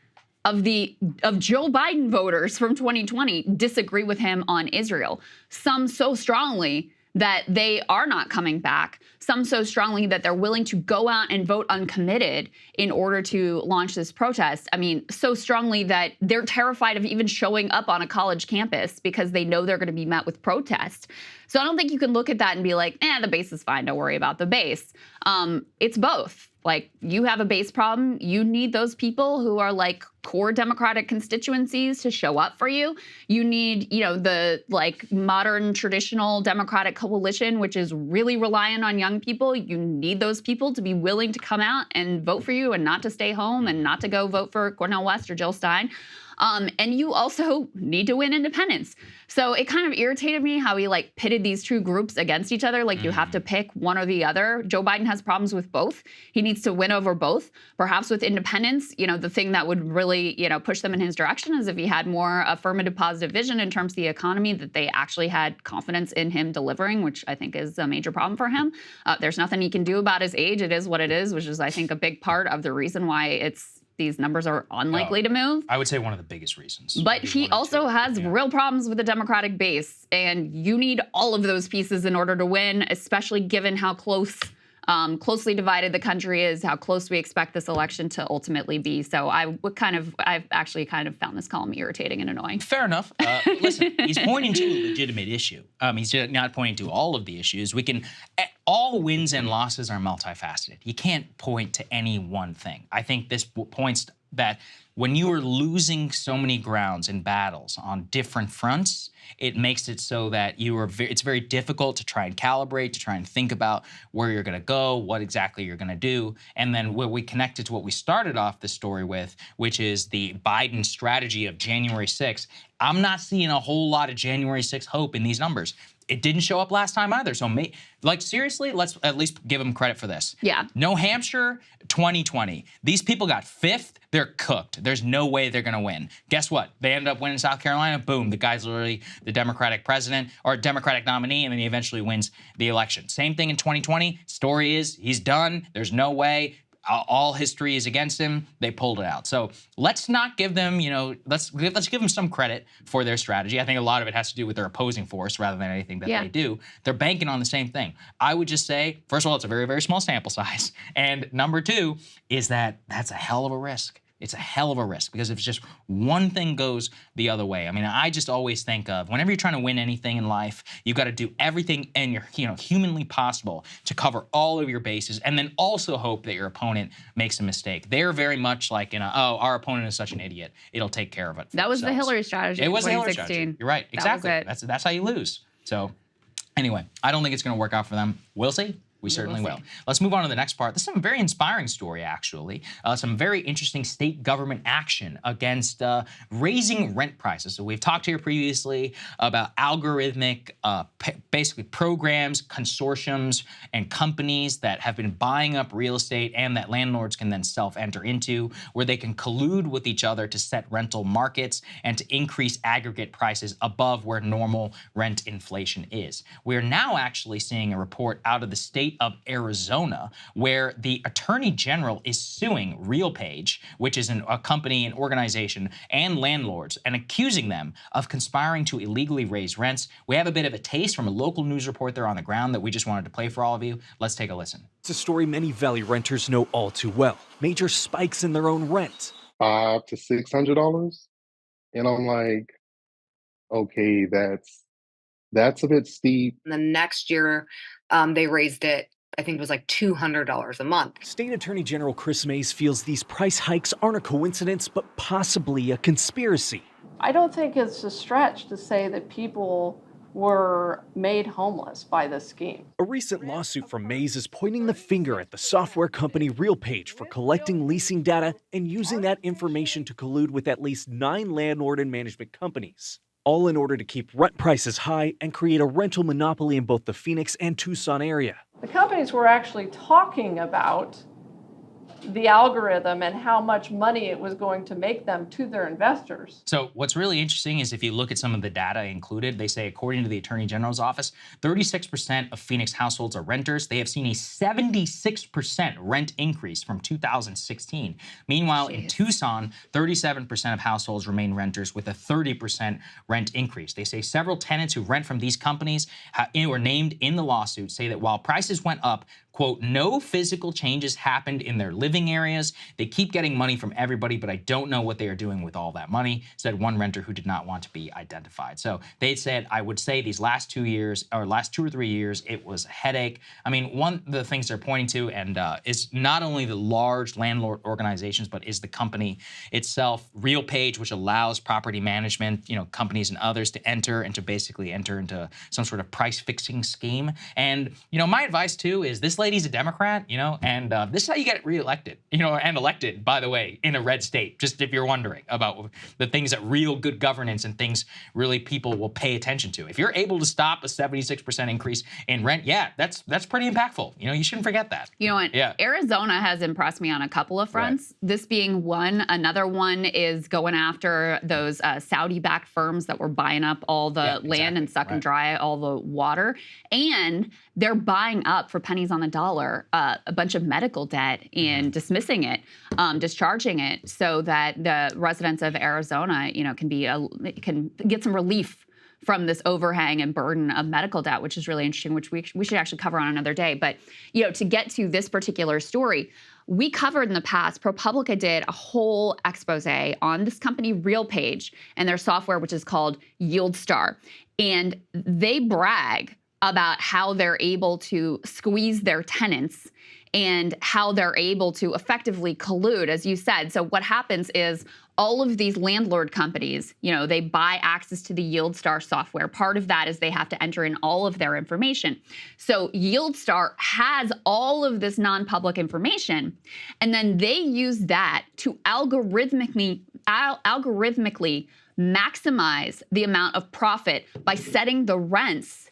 of Joe Biden voters from 2020 disagree with him on Israel. Some so strongly that they are not coming back. Some so strongly that they're willing to go out and vote uncommitted in order to launch this protest. I mean, so strongly that they're terrified of even showing up on a college campus because they know they're going to be met with protest. So I don't think you can look at that and be like, the base is fine, don't worry about the base. It's both. Like, you have a base problem. You need those people who are like core Democratic constituencies to show up for you. You need, you know, the like modern traditional Democratic coalition, which is really reliant on young people. You need those people to be willing to come out and vote for you and not to stay home and not to go vote for Cornel West or Jill Stein. And you also need to win independents. So it kind of irritated me how he like pitted these two groups against each other. Like you have to pick one or the other. Joe Biden has problems with both. He needs to win over both. Perhaps with independents, you know, the thing that would really, you know, push them in his direction is if he had more affirmative positive vision in terms of the economy, that they actually had confidence in him delivering, which I think is a major problem for him. There's nothing he can do about his age. It is what it is, which is, I think, a big part of the reason why these numbers are unlikely to move. I would say one of the biggest reasons. But he also has real problems with the Democratic base, and you need all of those pieces in order to win, especially given how closely divided the country is, how close we expect this election to ultimately be. So I've actually kind of found this column irritating and annoying. Fair enough. Listen, he's pointing to a legitimate issue. He's not pointing to all of the issues. All wins and losses are multifaceted. You can't point to any one thing. I think this points that when you are losing so many grounds in battles on different fronts, it makes it so that it's very difficult to try and calibrate, to try and think about where you're going to go, what exactly you're going to do. And then where we connect it to what we started off the story with, which is the Biden strategy of January 6th. I'm not seeing a whole lot of January 6th hope in these numbers. It didn't show up last time either. So, seriously, let's at least give them credit for this. Yeah. New Hampshire, 2020. These people got 5th. They're cooked. There's no way they're going to win. Guess what? They ended up winning South Carolina. Boom. The guy's literally the Democratic president or Democratic nominee, and then he eventually wins the election. Same thing in 2020. Story is he's done. There's no way. All history is against him. They pulled it out. So let's not give them, let's give them some credit for their strategy. I think a lot of it has to do with their opposing force rather than anything that they do. They're banking on the same thing. I would just say, first of all, it's a very, very small sample size. And number two is that's a hell of a risk. It's a hell of a risk because if just one thing goes the other way, I mean, I just always think of whenever you're trying to win anything in life, you've got to do everything in your, humanly possible to cover all of your bases and then also hope that your opponent makes a mistake. They're very much like, our opponent is such an idiot. It'll take care of it. That was the Hillary strategy. It was the Hillary strategy. You're right. Exactly. That's how you lose. So anyway, I don't think it's going to work out for them. We'll see. We certainly will. Let's move on to the next part. This is a very inspiring story, actually. Some very interesting state government action against raising rent prices. So we've talked here previously about algorithmic, basically programs, consortiums, and companies that have been buying up real estate and that landlords can then self-enter into, where they can collude with each other to set rental markets and to increase aggregate prices above where normal rent inflation is. We're now actually seeing a report out of the state of Arizona, where the Attorney General is suing RealPage, which is a company, an organization, and landlords, and accusing them of conspiring to illegally raise rents. We have a bit of a taste from a local news report there on the ground that we just wanted to play for all of you. Let's take a listen. It's a story many Valley renters know all too well. Major spikes in their own rent. $500 to $600. And I'm like, okay, that's a bit steep. The next year, they raised it I think it was like $200 a month. State Attorney General Chris Mays feels these price hikes aren't a coincidence, but possibly a conspiracy. I don't think it's a stretch to say that people were made homeless by this scheme. A recent lawsuit from Mays is pointing the finger at the software company RealPage for collecting leasing data and using that information to collude with at least 9 landlord and management companies, all in order to keep rent prices high and create a rental monopoly in both the Phoenix and Tucson area. The companies were actually talking about the algorithm and how much money it was going to make them to their investors. So what's really interesting is if you look at some of the data included, they say, according to the Attorney General's office, 36% of Phoenix households are renters. They have seen a 76% rent increase from 2016. Meanwhile, in Tucson, 37% of households remain renters with a 30% rent increase. They say several tenants who rent from these companies were named in the lawsuit say that while prices went up, quote, no physical changes happened in their living areas. They keep getting money from everybody, but I don't know what they are doing with all that money, said one renter who did not want to be identified. So they said, I would say these last 2 years, or last 2 or 3 years, it was a headache. I mean, one of the things they're pointing to and is not only the large landlord organizations, but is the company itself, RealPage, which allows property management, companies and others to enter and to basically enter into some sort of price fixing scheme. And, my advice too is this lady's a Democrat, and this is how you get reelected, and elected, by the way, in a red state, just if you're wondering about the things that real good governance and things really people will pay attention to. If you're able to stop a 76% increase in rent, yeah, that's pretty impactful. You shouldn't forget that. You know what? Yeah. Arizona has impressed me on a couple of fronts. Right. This being one. Another one is going after those Saudi-backed firms that were buying up all the land and sucking dry all the water. And they're buying up for pennies on the dollar a bunch of medical debt and dismissing it, discharging it, so that the residents of Arizona, can get some relief from this overhang and burden of medical debt, which is really interesting, which we should actually cover on another day. But to get to this particular story, we covered in the past, ProPublica did a whole expose on this company RealPage and their software, which is called YieldStar, and they brag about how they're able to squeeze their tenants and how they're able to effectively collude, as you said. So what happens is all of these landlord companies, they buy access to the YieldStar software. Part of that is they have to enter in all of their information. So YieldStar has all of this non-public information, and then they use that to algorithmically maximize the amount of profit by setting the rents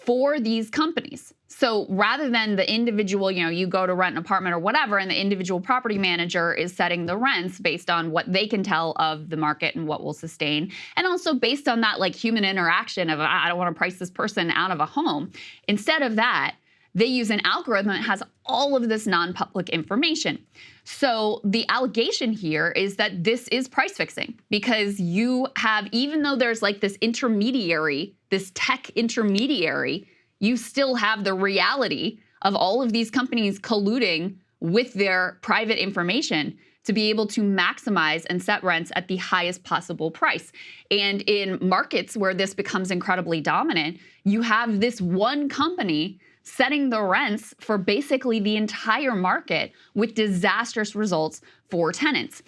for these companies. So rather than the individual, you go to rent an apartment or whatever, and the individual property manager is setting the rents based on what they can tell of the market and what will sustain, and also based on that human interaction of, I don't want to price this person out of a home. Instead of that, they use an algorithm that has all of this non-public information. So the allegation here is that this is price fixing, because you have, even though there's this intermediary, this tech intermediary, you still have the reality of all of these companies colluding with their private information to be able to maximize and set rents at the highest possible price. And in markets where this becomes incredibly dominant, you have this one company setting the rents for basically the entire market with disastrous results for tenants.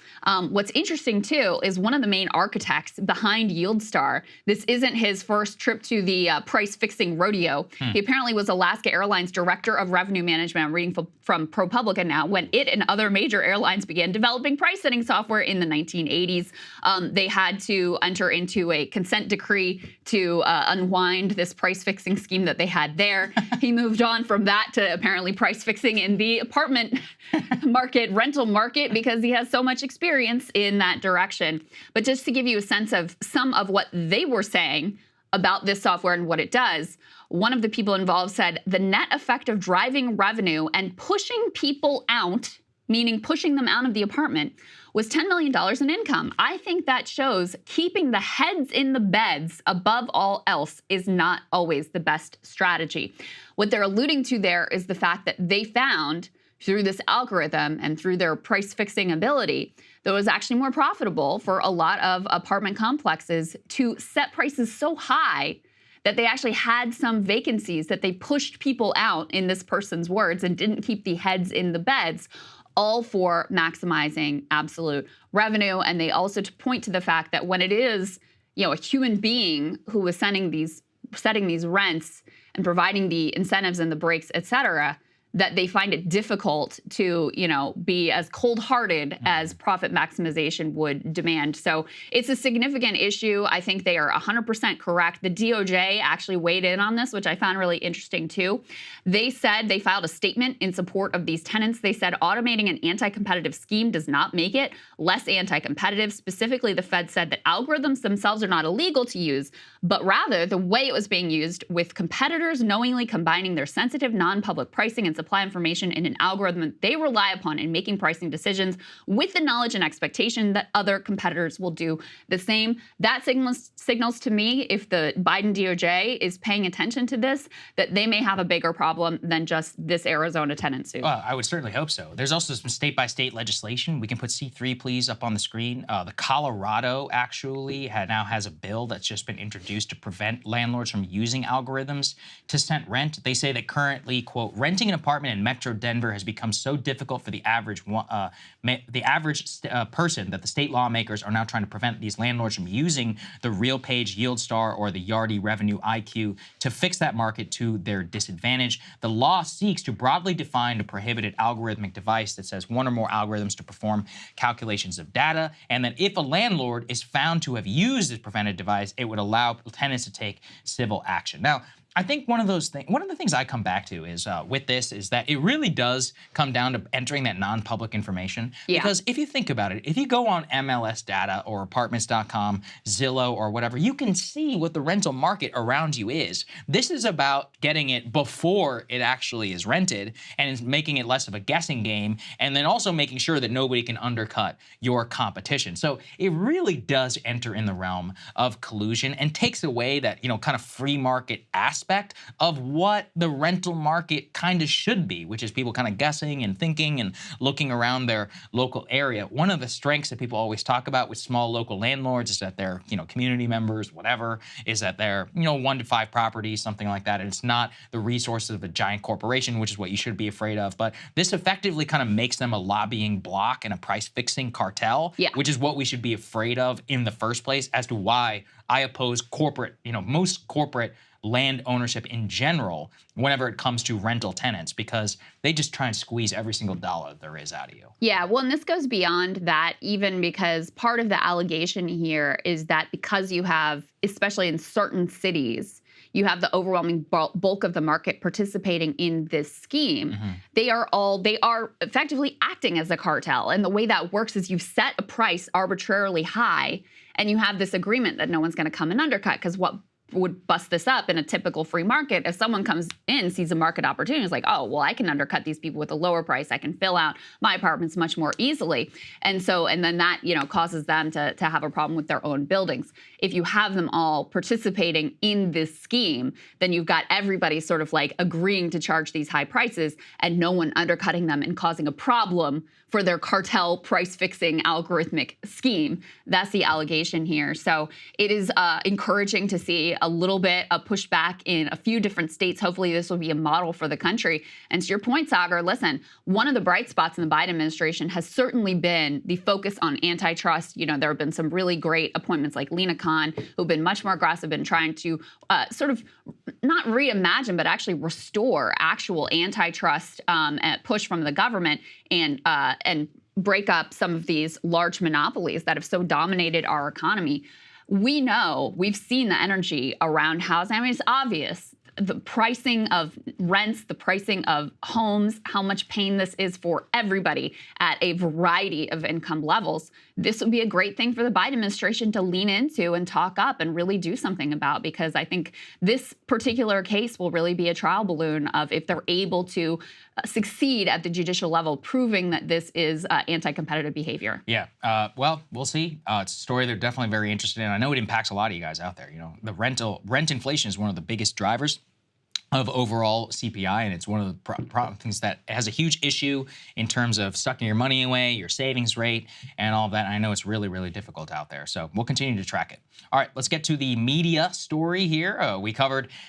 What's interesting, too, is one of the main architects behind YieldStar. This isn't his first trip to the price-fixing rodeo. He apparently was Alaska Airlines Director of Revenue Management. I'm reading from ProPublica now. When it and other major airlines began developing price-setting software in the 1980s, they had to enter into a consent decree to unwind this price-fixing scheme that they had there. He moved on from that to apparently price-fixing in the apartment market, rental market, because he has so much experience in that direction. But just to give you a sense of some of what they were saying about this software and what it does, one of the people involved said the net effect of driving revenue and pushing people out, meaning pushing them out of the apartment, was $10 million in income. I think that shows keeping the heads in the beds above all else is not always the best strategy. What they're alluding to there is the fact that they found through this algorithm and through their price fixing ability, that it was actually more profitable for a lot of apartment complexes to set prices so high that they actually had some vacancies, that they pushed people out, in this person's words, and didn't keep the heads in the beds, all for maximizing absolute revenue. And they also point to the fact that when it is, a human being who was setting these rents and providing the incentives and the breaks, et cetera, that they find it difficult to, be as cold-hearted as profit maximization would demand. So it's a significant issue. I think they are 100% correct. The DOJ actually weighed in on this, which I found really interesting too. They said, they filed a statement in support of these tenants. They said automating an anti-competitive scheme does not make it less anti-competitive. Specifically, the Fed said that algorithms themselves are not illegal to use, but rather the way it was being used, with competitors knowingly combining their sensitive non-public pricing and supply information in an algorithm that they rely upon in making pricing decisions, with the knowledge and expectation that other competitors will do the same. That signals to me, if the Biden DOJ is paying attention to this, that they may have a bigger problem than just this Arizona tenant suit. Well, I would certainly hope so. There's also some state-by-state legislation. We can put C3, please, up on the screen. The Colorado actually now has a bill that's just been introduced to prevent landlords from using algorithms to set rent. They say that currently, quote, renting an apartment in Metro Denver has become so difficult for the average person that the state lawmakers are now trying to prevent these landlords from using the RealPage, YieldStar, or the Yardi Revenue IQ to fix that market to their disadvantage. The law seeks to broadly define a prohibited algorithmic device that says one or more algorithms to perform calculations of data, and that if a landlord is found to have used this prevented device, it would allow tenants to take civil action. Now, I think one of the things I come back to is with this is that it really does come down to entering that non-public information. Yeah. Because if you think about it, if you go on MLS data or apartments.com, Zillow or whatever, you can see what the rental market around you is. This is about getting it before it actually is rented and is making it less of a guessing game, and then also making sure that nobody can undercut your competition. So it really does enter in the realm of collusion and takes away that, kind of free market aspect of what the rental market kind of should be, which is people kind of guessing and thinking and looking around their local area. One of the strengths that people always talk about with small local landlords is that they're, community members, whatever, is that they're, 1 to 5 properties, something like that. And it's not the resources of a giant corporation, which is what you should be afraid of. But this effectively kind of makes them a lobbying bloc and a price fixing cartel, which is what we should be afraid of in the first place, as to why I oppose corporate, most corporate land ownership in general whenever it comes to rental tenants, because they just try and squeeze every single dollar there is out of you. Yeah, well, and this goes beyond that, even because part of the allegation here is that because you have, especially in certain cities, you have the overwhelming bulk of the market participating in this scheme. They are effectively acting as a cartel. And the way that works is you set a price arbitrarily high, and you have this agreement that no one's going to come and undercut, because what would bust this up in a typical free market, if someone comes in, sees a market opportunity, is like, oh, well, I can undercut these people with a lower price. I can fill out my apartments much more easily. And then that, causes them to have a problem with their own buildings. If you have them all participating in this scheme, then you've got everybody sort of like agreeing to charge these high prices and no one undercutting them and causing a problem for their cartel price fixing algorithmic scheme. That's the allegation here. So it is encouraging to see a little bit of pushback in a few different states. Hopefully this will be a model for the country. And to your point, Saagar, listen, one of the bright spots in the Biden administration has certainly been the focus on antitrust. There have been some really great appointments like Lena Khan, who've been much more aggressive in trying to sort of not reimagine, but actually restore actual antitrust push from the government and break up some of these large monopolies that have so dominated our economy. We've seen the energy around housing. I mean, it's obvious. The pricing of rents, the pricing of homes, how much pain this is for everybody at a variety of income levels. This would be a great thing for the Biden administration to lean into and talk up and really do something about, because I think this particular case will really be a trial balloon of if they're able to succeed at the judicial level, proving that this is anti-competitive behavior. Yeah, well, we'll see. It's a story they're definitely very interested in. I know it impacts a lot of you guys out there. The rent inflation is one of the biggest drivers of overall CPI, and it's one of the things that has a huge issue in terms of sucking your money away, your savings rate, and all of that. And I know it's really, really difficult out there, so we'll continue to track it. All right, let's get to the media story here.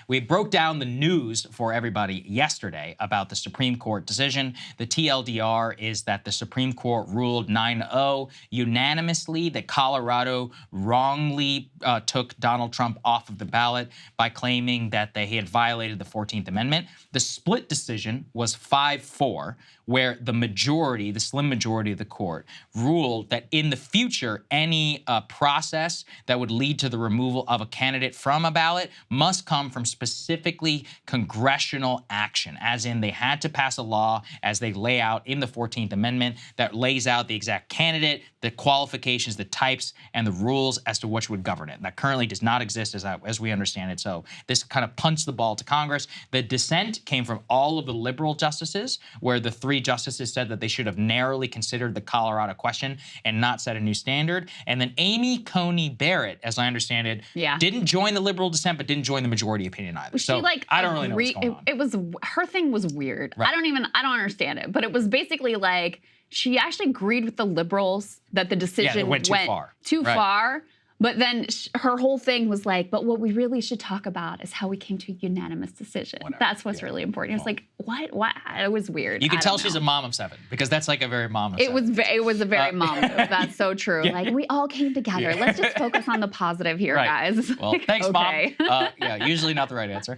We broke down the news for everybody yesterday about the Supreme Court decision. The TLDR is that the Supreme Court ruled 9-0 unanimously that Colorado wrongly took Donald Trump off of the ballot by claiming that he had violated the 14th Amendment. The split decision was 5-4, where the slim majority of the court ruled that in the future, any process that would lead to the removal of a candidate from a ballot must come from specifically congressional action, as in they had to pass a law as they lay out in the 14th Amendment that lays out the exact candidate, the qualifications, the types, and the rules as to which would govern it. And that currently does not exist as we understand it. So this kind of punts the ball to Congress. The dissent came from all of the liberal justices, where the 3 justices said that they should have narrowly considered the Colorado question and not set a new standard. And then Amy Coney Barrett, as I understand it, didn't join the liberal dissent, but didn't join the majority opinion either. So I don't really know what's going on. Her thing was weird. Right. I don't understand it. But it was basically like she actually agreed with the liberals that the decision went too far. But then her whole thing was like, but what we really should talk about is how we came to a unanimous decision. Whatever. That's what's really important. It was like, what? It was weird. You can tell she's a mom of 7, because that's like a very mom of 7. It was a very mom move. That's so true. Yeah. Like, we all came together. Yeah. Let's just focus on the positive here, guys. Well, thanks, okay. Mom. Usually not the right answer.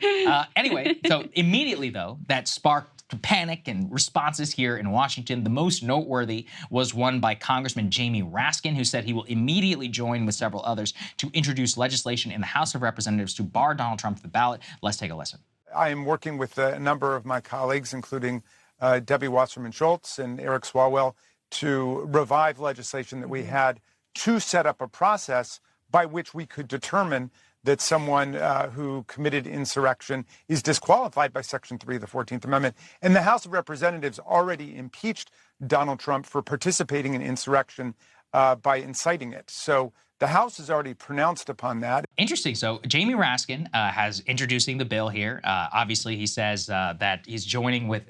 Anyway, so immediately, though, that sparked panic and responses here in Washington. The most noteworthy was one by Congressman Jamie Raskin, who said he will immediately join with several others to introduce legislation in the House of Representatives to bar Donald Trump from the ballot. Let's take a listen. I am working with a number of my colleagues, including Debbie Wasserman Schultz and Eric Swalwell, to revive legislation that we had to set up a process by which we could determine that someone who committed insurrection is disqualified by Section 3 of the 14th Amendment. And the House of Representatives already impeached Donald Trump for participating in insurrection by inciting it. So the House has already pronounced upon that. Interesting. So Jamie Raskin has introducing the bill here. Obviously, he says that he's joining with,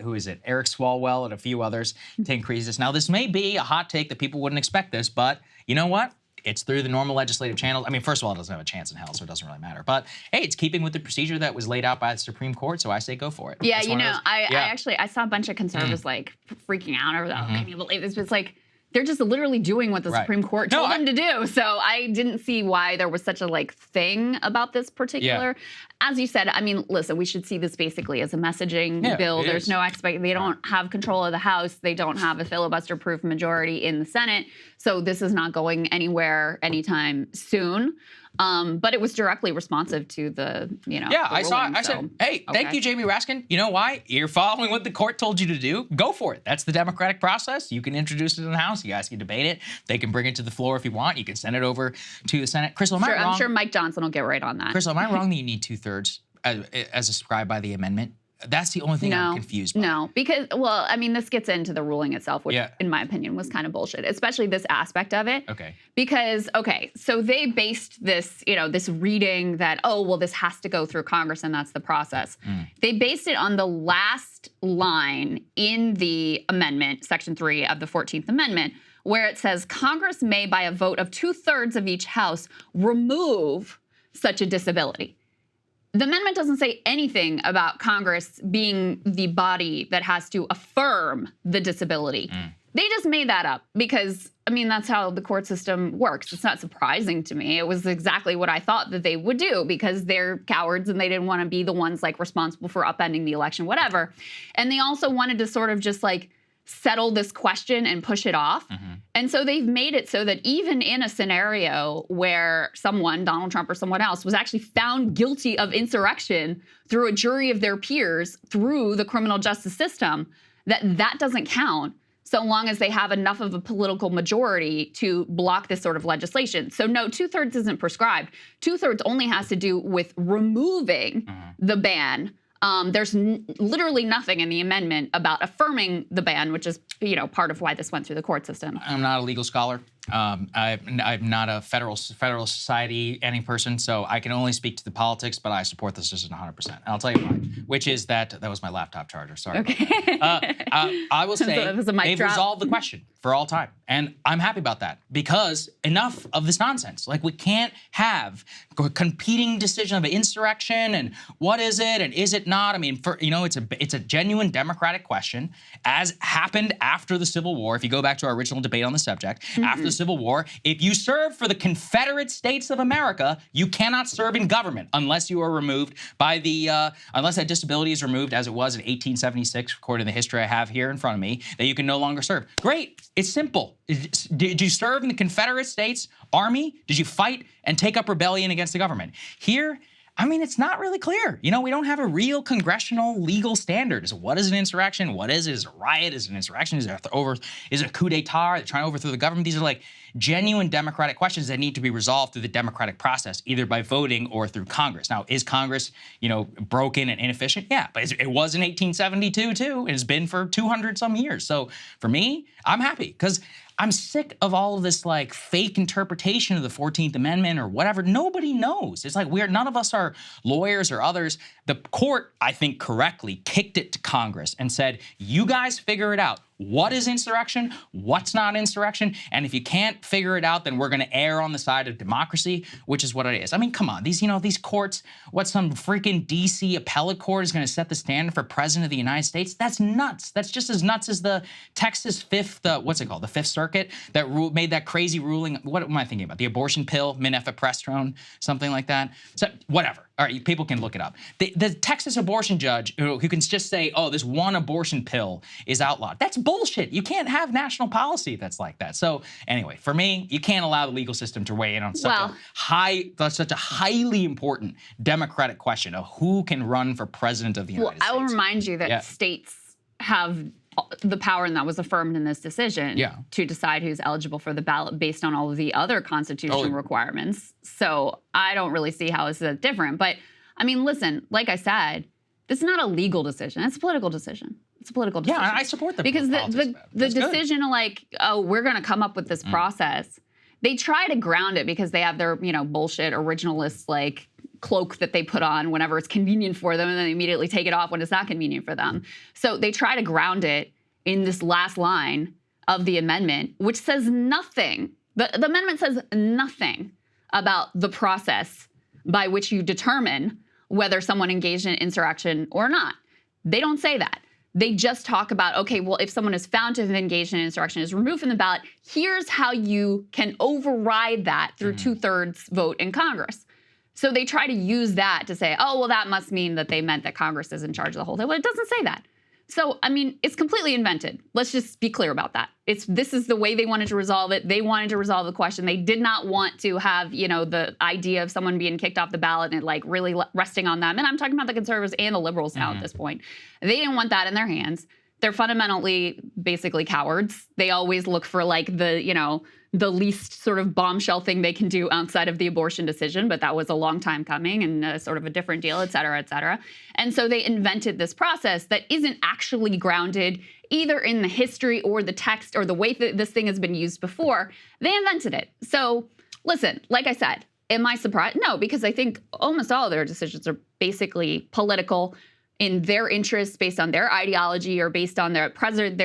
Eric Swalwell and a few others to increase this. Now, this may be a hot take that people wouldn't expect this, but you know what? It's through the normal legislative channels. I mean, first of all, it doesn't have a chance in hell, so it doesn't really matter. But hey, it's keeping with the procedure that was laid out by the Supreme Court, so I say go for it. Yeah, I saw a bunch of conservatives freaking out over that. Can you believe this? It's like, they're just literally doing what the Supreme Court told them to do. So I didn't see why there was such a thing about this particular. Yeah. As you said, I mean, listen, we should see this basically as a messaging bill. There's no they don't have control of the House. They don't have a filibuster-proof majority in the Senate. So this is not going anywhere anytime soon. But it was directly responsive to the, I saw it. I said, hey, thank you, Jamie Raskin. You know why? You're following what the court told you to do. Go for it. That's the democratic process. You can introduce it in the House. You guys can debate it. They can bring it to the floor if you want. You can send it over to the Senate. Krystal, am I wrong? I'm sure Mike Johnson will get right on that. Krystal, am I wrong that you need 2/3 as described by the amendment? That's the only thing I'm confused by. No, because, well, I mean, this gets into the ruling itself, which in my opinion was kind of bullshit, especially this aspect of it. Okay. Because, so they based this, this reading that, this has to go through Congress and that's the process. They based it on the last line in the amendment, Section 3 of the 14th Amendment, where it says Congress may, by a vote of 2/3 of each House, remove such a disability. The amendment doesn't say anything about Congress being the body that has to affirm the disability. They just made that up because, I mean, that's how the court system works. It's not surprising to me. It was exactly what I thought that they would do because they're cowards and they didn't want to be the ones responsible for upending the election, whatever. And they also wanted to sort of just settle this question and push it off. And so they've made it so that even in a scenario where someone, Donald Trump or someone else, was actually found guilty of insurrection through a jury of their peers through the criminal justice system, that doesn't count so long as they have enough of a political majority to block this sort of legislation. So no, 2/3 isn't prescribed. 2/3 only has to do with removing the ban. There's literally nothing in the amendment about affirming the ban, which is, part of why this went through the court system. I'm not a legal scholar. I'm not a Federal Society any person, so I can only speak to the politics, but I support this decision 100%. And I'll tell you why, which is that was my laptop charger. Sorry. Okay. I will say they've resolved the question for all time, and I'm happy about that because enough of this nonsense. Like we can't have competing decision of insurrection and what is it and is it not. I mean, it's a genuine democratic question, as happened after the Civil War. If you go back to our original debate on the subject, after the Civil War, if you serve for the Confederate States of America, you cannot serve in government unless you are removed by the unless that disability is removed, as it was in 1876, according to the history I have here in front of me, that you can no longer serve. Great. It's simple. Did you serve in the Confederate States Army? Did you fight and take up rebellion against the government? Here, I mean, it's not really clear. We don't have a real congressional legal standard. So what is an insurrection? What is it? Is it a riot? Is it an insurrection? Is it a coup d'etat? They're trying to overthrow the government. These are like genuine democratic questions that need to be resolved through the democratic process, either by voting or through Congress. Now, is Congress, broken and inefficient? Yeah, but it was in 1872 too. It has been for 200 some years. So for me, I'm happy because I'm sick of all of this like fake interpretation of the 14th Amendment or whatever. Nobody knows. It's like none of us are lawyers or others. The court, I think correctly, kicked it to Congress and said, you guys figure it out. What is insurrection? What's not insurrection? And if you can't figure it out, then we're going to err on the side of democracy, which is what it is. I mean, come on, these courts, what some freaking DC appellate court is going to set the standard for president of the United States? That's nuts. That's just as nuts as the Texas Fifth Circuit that made that crazy ruling. What am I thinking about? The abortion pill, mifepristone, something like that. So whatever. All right, people can look it up. The Texas abortion judge who can just say, oh, this one abortion pill is outlawed. That's bullshit. You can't have national policy that's like that. So anyway, for me, you can't allow the legal system to weigh in on such a highly important democratic question of who can run for president of the United States. I will remind you that states have the power, and that was affirmed in this decision, to decide who's eligible for the ballot based on all of the other constitutional requirements. So I don't really see how this is different. But I mean, listen, like I said, this is not a legal decision. It's a political decision. It's a political decision. Yeah, I support because the decision of like, oh, we're going to come up with this process. They try to ground it because they have their bullshit originalist like cloak that they put on whenever it's convenient for them, and then they immediately take it off when it's not convenient for them. So they try to ground it in this last line of the amendment, which says nothing. The amendment says nothing about the process by which you determine whether someone engaged in insurrection or not. They don't say that. They just talk about, okay, well, if someone is found to have engaged in insurrection, is removed from the ballot, here's how you can override that through 2/3 vote in Congress. So they try to use that to say, oh, well, that must mean that they meant that Congress is in charge of the whole thing. Well, it doesn't say that. So, I mean, it's completely invented. Let's just be clear about that. This is the way they wanted to resolve it. They wanted to resolve the question. They did not want to have, the idea of someone being kicked off the ballot and like really resting on them. And I'm talking about the conservatives and the liberals now at this point. They didn't want that in their hands. They're fundamentally basically cowards. They always look for like the least sort of bombshell thing they can do outside of the abortion decision, but that was a long time coming and sort of a different deal, et cetera, et cetera. And so they invented this process that isn't actually grounded either in the history or the text or the way that this thing has been used before. They invented it. So listen, like I said, am I surprised? No, because I think almost all of their decisions are basically political in their interests, based on their ideology or based on their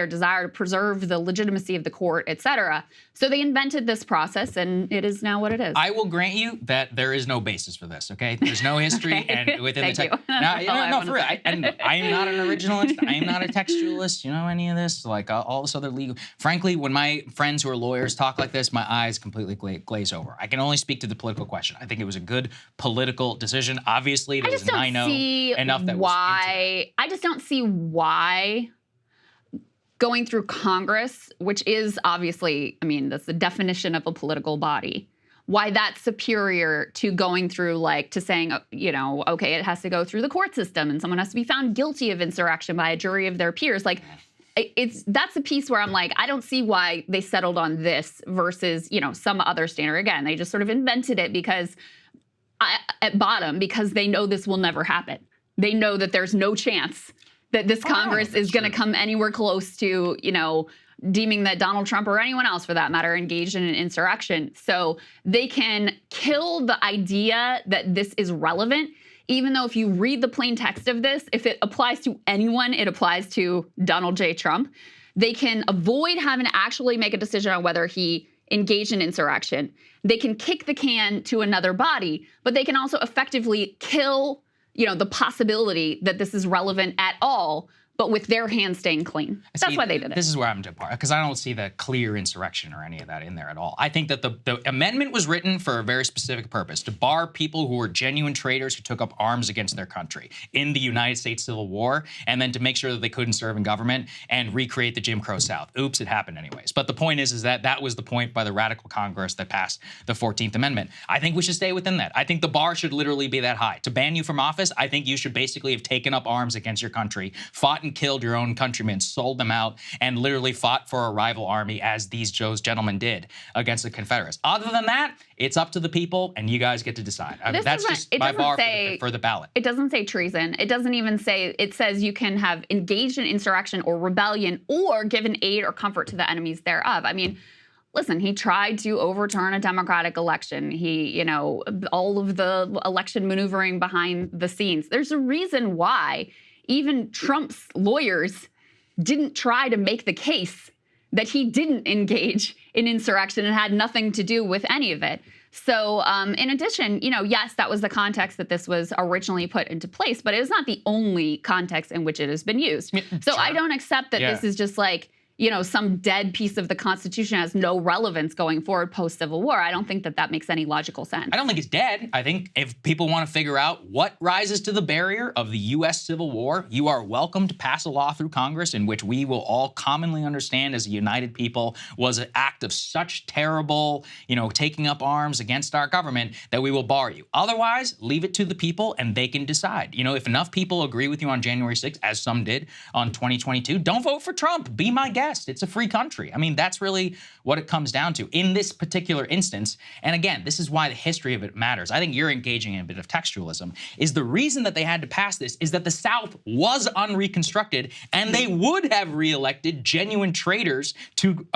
desire to preserve the legitimacy of the court, et cetera. So they invented this process, and it is now what it is. I will grant you that there is no basis for this, okay? There's no history and within the text. No, for real. I am not an originalist. I am not a textualist, any of this, like all this other legal. Frankly, when my friends who are lawyers talk like this, my eyes completely glaze over. I can only speak to the political question. I think it was a good political decision. Obviously, there was an I know enough that was. I just don't see why going through Congress, which is obviously, that's the definition of a political body, why that's superior to going through to saying, okay, it has to go through the court system and someone has to be found guilty of insurrection by a jury of their peers. That's a piece where I'm like, I don't see why they settled on this versus, some other standard. Again, they just sort of invented it because they know this will never happen. They know that there's no chance that this Congress is going to come anywhere close to, deeming that Donald Trump or anyone else for that matter engaged in an insurrection. So they can kill the idea that this is relevant, even though if you read the plain text of this, if it applies to anyone, it applies to Donald J. Trump. They can avoid having to actually make a decision on whether he engaged in insurrection. They can kick the can to another body, but they can also effectively kill, the possibility that this is relevant at all, but with their hands staying clean. That's why they did it. This is where I'm apart, because I don't see the clear insurrection or any of that in there at all. I think that the amendment was written for a very specific purpose, to bar people who were genuine traitors who took up arms against their country in the United States Civil War, and then to make sure that they couldn't serve in government and recreate the Jim Crow South. Oops, it happened anyways. But the point is that that was the point by the radical Congress that passed the 14th Amendment. I think we should stay within that. I think the bar should literally be that high. To ban you from office, I think you should basically have taken up arms against your country, fought and killed your own countrymen, sold them out, and literally fought for a rival army, as these gentlemen did against the Confederates. Other than that, it's up to the people, and you guys get to decide. I mean, that's just my bar for the ballot. It doesn't say treason. It doesn't even say, it says you can have engaged in insurrection or rebellion or given aid or comfort to the enemies thereof. I mean, listen, he tried to overturn a democratic election. He, all of the election maneuvering behind the scenes. There's a reason why even Trump's lawyers didn't try to make the case that he didn't engage in insurrection and had nothing to do with any of it. So in addition, yes, that was the context that this was originally put into place, but it is not the only context in which it has been used. So I don't accept that this is just like, some dead piece of the Constitution has no relevance going forward post-Civil War. I don't think that that makes any logical sense. I don't think it's dead. I think if people want to figure out what rises to the barrier of the U.S. Civil War, you are welcome to pass a law through Congress in which we will all commonly understand as a united people was an act of such terrible, taking up arms against our government that we will bar you. Otherwise, leave it to the people and they can decide. If enough people agree with you on January 6th, as some did on 2022, don't vote for Trump. Be my guest. It's a free country. I mean, that's really what it comes down to in this particular instance. And again, this is why the history of it matters. I think you're engaging in a bit of textualism. Is the reason that they had to pass this is that the South was unreconstructed and they would have reelected genuine traitors to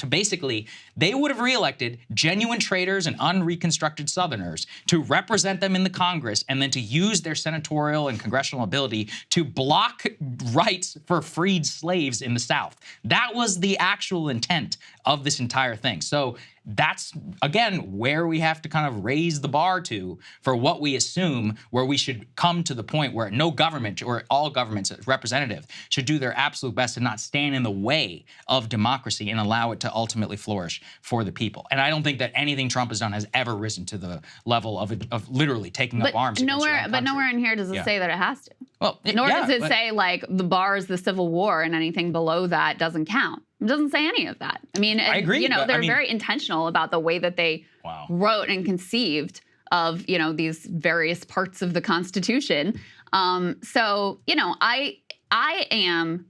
basically, they would have reelected genuine traitors and unreconstructed Southerners to represent them in the Congress and then to use their senatorial and congressional ability to block rights for freed slaves in the South. That was the actual intent of this entire thing. So that's, again, where we have to kind of raise the bar to for what we assume, where we should come to the point where no government or all governments representative should do their absolute best to not stand in the way of democracy and allow it to ultimately flourish for the people. And I don't think that anything Trump has done has ever risen to the level of literally taking up arms against your own country. But nowhere in here does it say that it has to. Well, nor does it say, like, the bar is the Civil War and anything below that doesn't count. It doesn't say any of that. I mean, I agree, they're very intentional about the way that they wrote and conceived of, these various parts of the Constitution. So, I am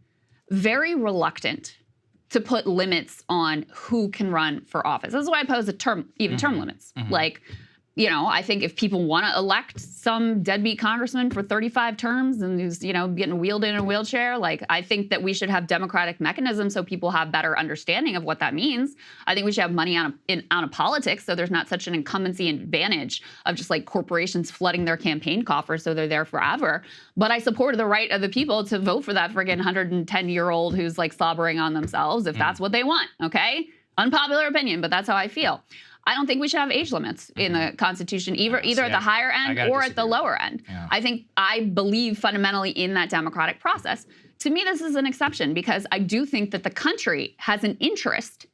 very reluctant to put limits on who can run for office. This is why I oppose term limits. Like, I think if people want to elect some deadbeat congressman for 35 terms and who's, getting wheeled in a wheelchair, like, I think that we should have democratic mechanisms so people have better understanding of what that means. I think we should have money out of politics so there's not such an incumbency advantage of just like corporations flooding their campaign coffers so they're there forever. But I support the right of the people to vote for that friggin' 110-year-old who's like slobbering on themselves if that's what they want, okay? Unpopular opinion, but that's how I feel. I don't think we should have age limits in the Constitution, either at the higher end or at the lower end. Yeah. I believe fundamentally in that democratic process. To me, this is an exception because I do think that the country has an interest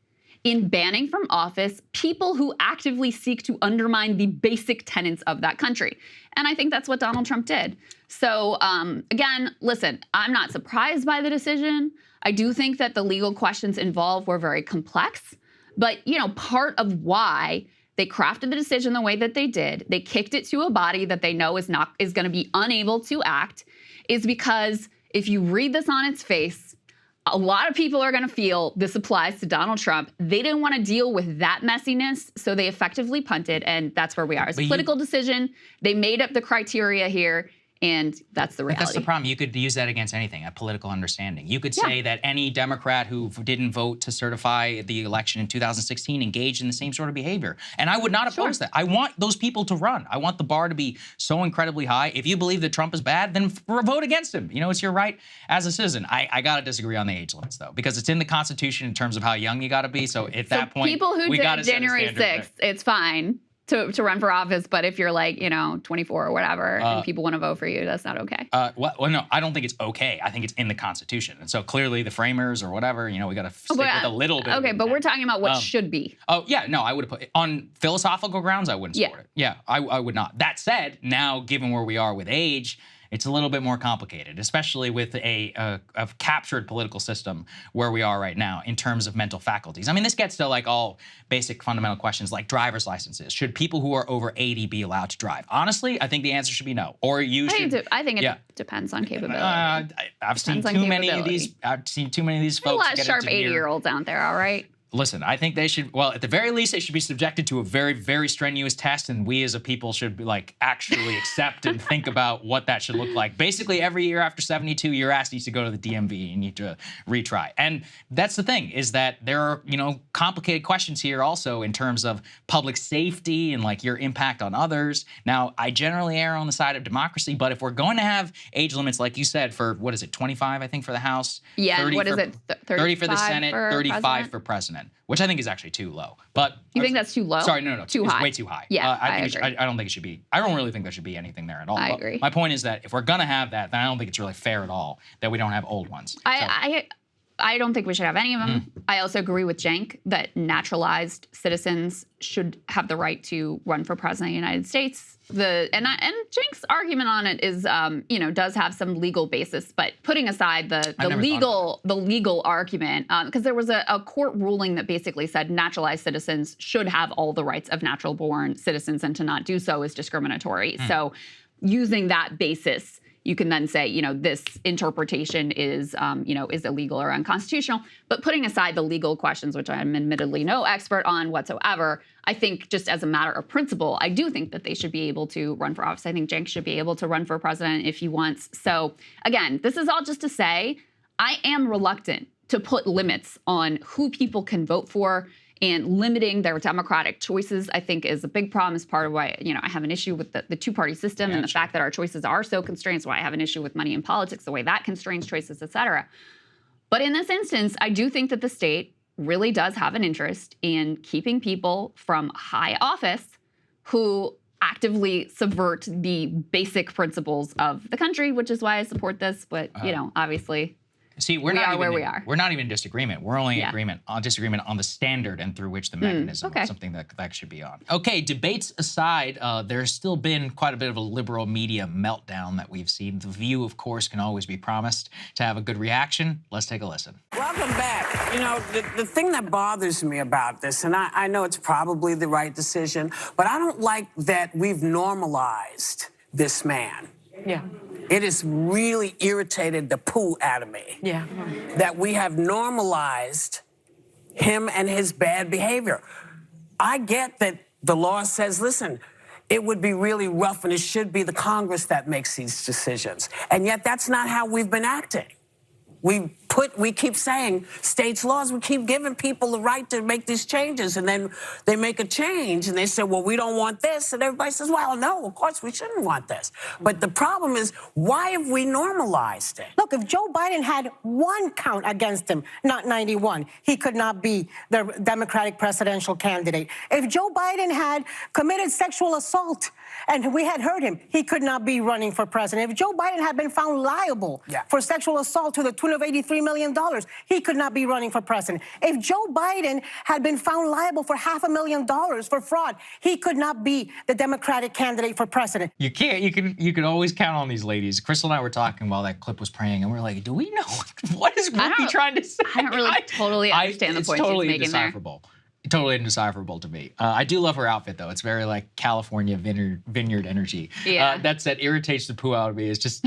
in banning from office people who actively seek to undermine the basic tenets of that country. And I think that's what Donald Trump did. So again, listen, I'm not surprised by the decision. I do think that the legal questions involved were very complex. But, part of why they crafted the decision the way that they did, they kicked it to a body that they know is going to be unable to act, is because if you read this on its face, a lot of people are going to feel this applies to Donald Trump. They didn't want to deal with that messiness, so they effectively punted, and that's where we are. It's a political decision. They made up the criteria here. And that's the reality. But that's the problem. You could use that against anything, a political understanding. You could say that any Democrat who didn't vote to certify the election in 2016 engaged in the same sort of behavior. And I would not oppose that. I want those people to run. I want the bar to be so incredibly high. If you believe that Trump is bad, then vote against him. You know, it's your right as a citizen. I got to disagree on the age limits, though, because it's in the Constitution in terms of how young you got to be. So at that point, people who we did gotta January 6th, it's fine to run for office, but if you're like, 24 or whatever, and people want to vote for you, that's not okay. Well, no, I don't think it's okay. I think it's in the Constitution. And so clearly the framers or whatever, we got to stick with a little bit. Okay, but we're talking about what should be. Oh, yeah, no, I would have put it on philosophical grounds, I wouldn't support it. Yeah, I would not. That said, now given where we are with age, it's a little bit more complicated, especially with a captured political system where we are right now in terms of mental faculties. I mean, this gets to like all basic fundamental questions like driver's licenses. Should people who are over 80 be allowed to drive? Honestly, I think the answer should be no. Or you should. I think it depends on capability. I've seen too many of these. I've seen too many of these folks. A lot of sharp 80-year-olds out there. All right. Listen, I think they should, well, at the very least, they should be subjected to a very, very strenuous test, and we as a people should be like actually accept and think about what that should look like. Basically, every year after 72, your ass needs to go to the DMV. You need to retry. And that's the thing, is that there are, complicated questions here also in terms of public safety and like your impact on others. Now, I generally err on the side of democracy, but if we're going to have age limits, like you said, for, 25, I think, for the House? Yeah, 30 what is it? 30 for the Senate, 35 president? for president. Which I think is actually too low. But you think that's too low? Sorry, no, too it's high. way too high. Yeah, I don't think it should be. I don't really think there should be anything there at all. I agree. My point is that if we're gonna have that, then I don't think it's really fair at all that we don't have old ones. I don't think we should have any of them. I also agree with Cenk that naturalized citizens should have the right to run for president of the United States. And Cenk's argument on it is, does have some legal basis. But putting aside the legal argument, because there was a court ruling that basically said naturalized citizens should have all the rights of natural-born citizens, and to not do so is discriminatory. So, using that basis, you can then say, this interpretation is illegal or unconstitutional. But putting aside the legal questions, which I'm admittedly no expert on whatsoever, I think just as a matter of principle, I do think that they should be able to run for office. I think Cenk should be able to run for president if he wants. So again, this is all just to say, I am reluctant to put limits on who people can vote for. And limiting their democratic choices, I think, is a big problem. Is part of why I have an issue with the two-party system and the fact that our choices are so constrained. Is why I have an issue with money in politics, the way that constrains choices, et cetera. But in this instance, I do think that the state really does have an interest in keeping people from high office who actively subvert the basic principles of the country, which is why I support this. But obviously. See, we are where we are. We're not even in disagreement. We're only disagreement on the standard and through which the mechanism is something that should be on. Okay, debates aside, there's still been quite a bit of a liberal media meltdown that we've seen. The View, of course, can always be promised to have a good reaction. Let's take a listen. Welcome back. The thing that bothers me about this, and I know it's probably the right decision, but I don't like that we've normalized this man. Yeah. It has really irritated the poo out of me. Yeah. That we have normalized him and his bad behavior. I get that the law says, listen, it would be really rough and it should be the Congress that makes these decisions. And yet that's not how we've been acting. We keep saying states' laws, we keep giving people the right to make these changes, and then they make a change and they say, well, we don't want this, and everybody says, well, no, of course we shouldn't want this. But the problem is, why have we normalized it? Look, if Joe Biden had one count against him, not 91, he could not be the Democratic presidential candidate. If Joe Biden had committed sexual assault and we had heard him, he could not be running for president. If Joe Biden had been found liable for sexual assault to the tune of $83 million, he could not be running for president. If Joe Biden had been found liable for $500,000 for fraud, he could not be the Democratic candidate for president. You can't. You can always count on these ladies. Krystal and I were talking while that clip was playing, and we're like, do we know what is Whoopi trying to say? I don't really totally understand the point she's making there. totally indecipherable to me. I do love her outfit, though. It's very like California vineyard energy. Yeah. That irritates the poo out of me. It's just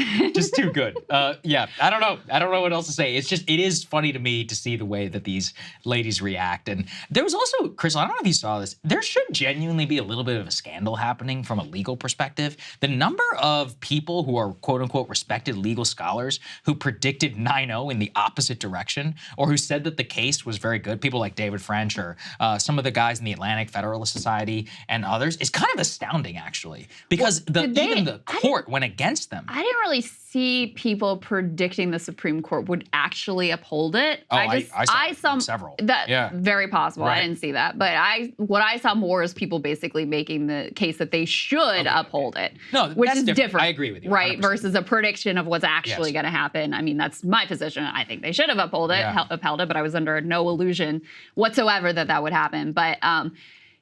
too good. Yeah, I don't know what else to say. It is funny to me to see the way that these ladies react. And there was also, Krystal, I don't know if you saw this, there should genuinely be a little bit of a scandal happening from a legal perspective. The number of people who are quote unquote respected legal scholars who predicted 9-0 in the opposite direction, or who said that the case was very good, people like David French or some of the guys in the Atlantic Federalist Society and others, is kind of astounding, actually, because even the court went against them. I didn't really see people predicting the Supreme Court would actually uphold it. Oh, I saw several. Very possible. Right. I didn't see that, but what I saw more is people basically making the case that they should uphold it. No, which that's is different. I agree with you. Right, 100%. versus a prediction of what's actually going to happen. I mean, that's my position. I think they should have upheld it, but I was under no illusion whatsoever that would happen. But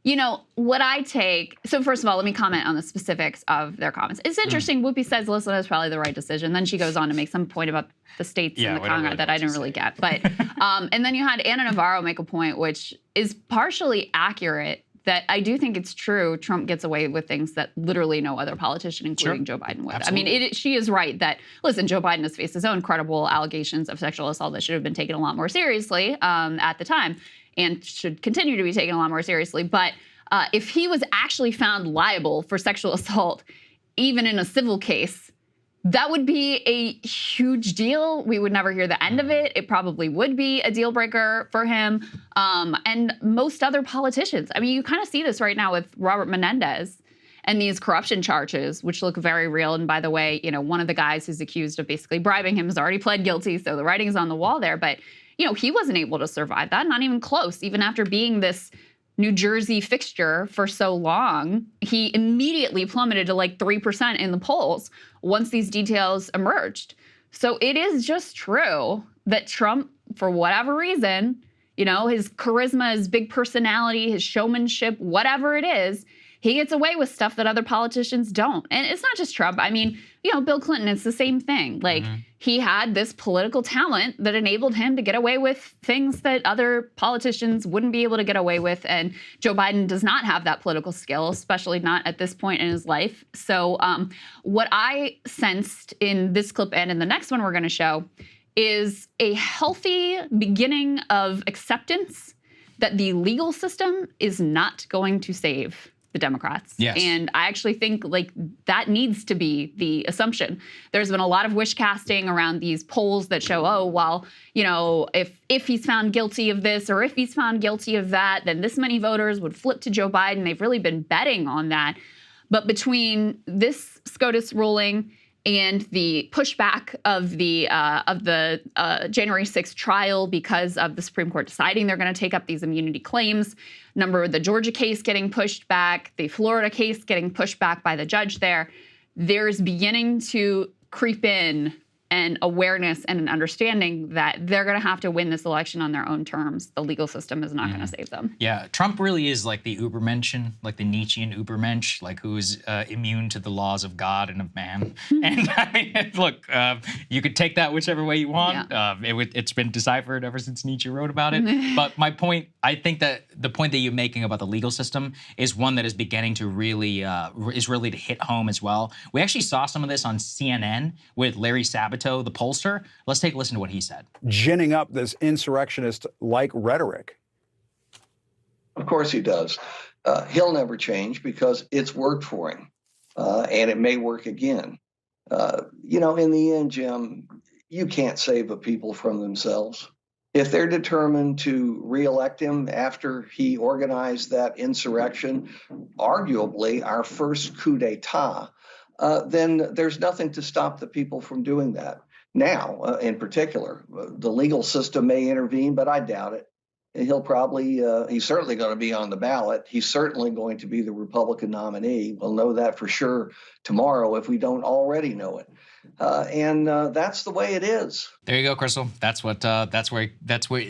you know, what I take, so first of all, let me comment on the specifics of their comments. It's interesting, Whoopi says, listen, that's probably the right decision. Then she goes on to make some point about the states and the Congress that I didn't really get. But, and then you had Anna Navarro make a point, which is partially accurate, that I do think it's true. Trump gets away with things that literally no other politician, including Joe Biden, would. Absolutely. I mean, she is right that, listen, Joe Biden has faced his own credible allegations of sexual assault that should have been taken a lot more seriously at the time, and should continue to be taken a lot more seriously. But if he was actually found liable for sexual assault, even in a civil case, that would be a huge deal. We would never hear the end of it. It probably would be a deal breaker for him and most other politicians. I mean, you kind of see this right now with Robert Menendez and these corruption charges, which look very real. And by the way, you know, one of the guys who's accused of basically bribing him has already pled guilty, so the writing's on the wall there. But you know, he wasn't able to survive that, not even close. Even after being this New Jersey fixture for so long, he immediately plummeted to like 3% in the polls once these details emerged. So it is just true that Trump, for whatever reason, you know, his charisma, his big personality, his showmanship, whatever it is, he gets away with stuff that other politicians don't. And it's not just Trump. I mean, you know, Bill Clinton, it's the same thing. Like, he had this political talent that enabled him to get away with things that other politicians wouldn't be able to get away with. And Joe Biden does not have that political skill, especially not at this point in his life. So what I sensed in this clip and in the next one we're going to show is a healthy beginning of acceptance that the legal system is not going to save the Democrats. Yes. And I actually think like that needs to be the assumption. There's been a lot of wish casting around these polls that show, oh, well, you know, if he's found guilty of this or if he's found guilty of that, then this many voters would flip to Joe Biden. They've really been betting on that. But between this SCOTUS ruling and the pushback of the January 6th trial because of the Supreme Court deciding they're going to take up these immunity claims, the Georgia case getting pushed back, the Florida case getting pushed back by the judge there, there's beginning to creep in an awareness and an understanding that they're going to have to win this election on their own terms. The legal system is not going to save them. Yeah, Trump really is like the Übermensch, like the Nietzschean Übermensch, like who's immune to the laws of God and of man. And I mean, look, you could take that whichever way you want. Yeah. It's been deciphered ever since Nietzsche wrote about it. But my point, I think that the point that you're making about the legal system is one that is beginning to really, to hit home as well. We actually saw some of this on CNN with Larry Sabato, the pollster. Let's take a listen to what he said. Ginning up this insurrectionist-like rhetoric. Of course he does. He'll never change because it's worked for him, and it may work again. You know, in the end, Jim, you can't save a people from themselves. If they're determined to reelect him after he organized that insurrection, arguably our first coup d'etat, then there's nothing to stop the people from doing that. Now, in particular, the legal system may intervene, but I doubt it. He's certainly going to be on the ballot. He's certainly going to be the Republican nominee. We'll know that for sure tomorrow if we don't already know it. And that's the way it is. There you go, Krystal. That's where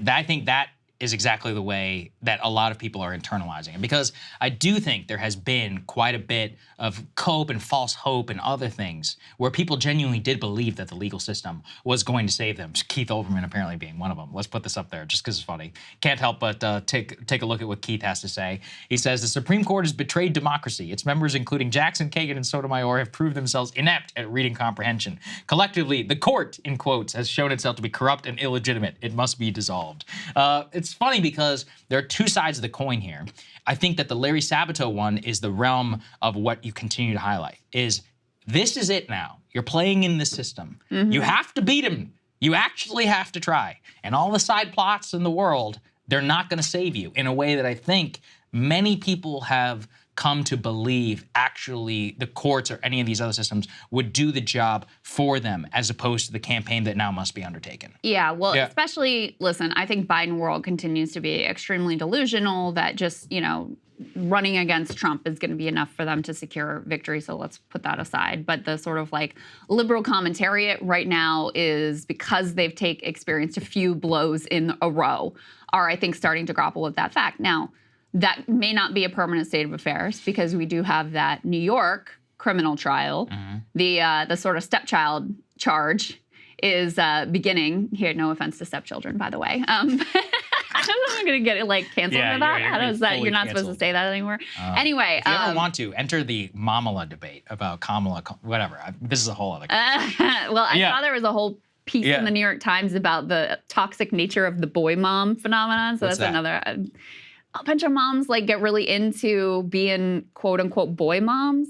I think that is exactly the way that a lot of people are internalizing it. Because I do think there has been quite a bit of cope and false hope and other things where people genuinely did believe that the legal system was going to save them. Keith Olbermann apparently being one of them. Let's put this up there just because it's funny. Can't help but take a look at what Keith has to say. He says, the Supreme Court has betrayed democracy. Its members, including Jackson, Kagan, and Sotomayor, have proved themselves inept at reading comprehension. Collectively, the court, in quotes, has shown itself to be corrupt and illegitimate. It must be dissolved. It's funny because there are two sides of the coin here. I think that the Larry Sabato one is the realm of what you continue to highlight, is this is it now. You're playing in the system. You have to beat him. You actually have to try. And all the side plots in the world, they're not going to save you in a way that I think many people have come to believe actually the courts or any of these other systems would do the job for them as opposed to the campaign that now must be undertaken. Yeah, well, especially, listen, I think Biden world continues to be extremely delusional that just, you know, running against Trump is going to be enough for them to secure victory, so let's put that aside. But the sort of like liberal commentariat right now is, because they've experienced a few blows in a row, are, I think, starting to grapple with that fact. Now, that may not be a permanent state of affairs because we do have that New York criminal trial. The sort of stepchild charge is beginning here. No offense to stepchildren, by the way. I'm going to get it like canceled for that. How does that? You're not supposed to say that anymore. Anyway, if you ever want to enter the Mamala debate about Kamala, whatever. This is a whole other. Well, I saw there was a whole piece in the New York Times about the toxic nature of the boy mom phenomenon. So that's another. A bunch of moms like get really into being quote unquote boy moms.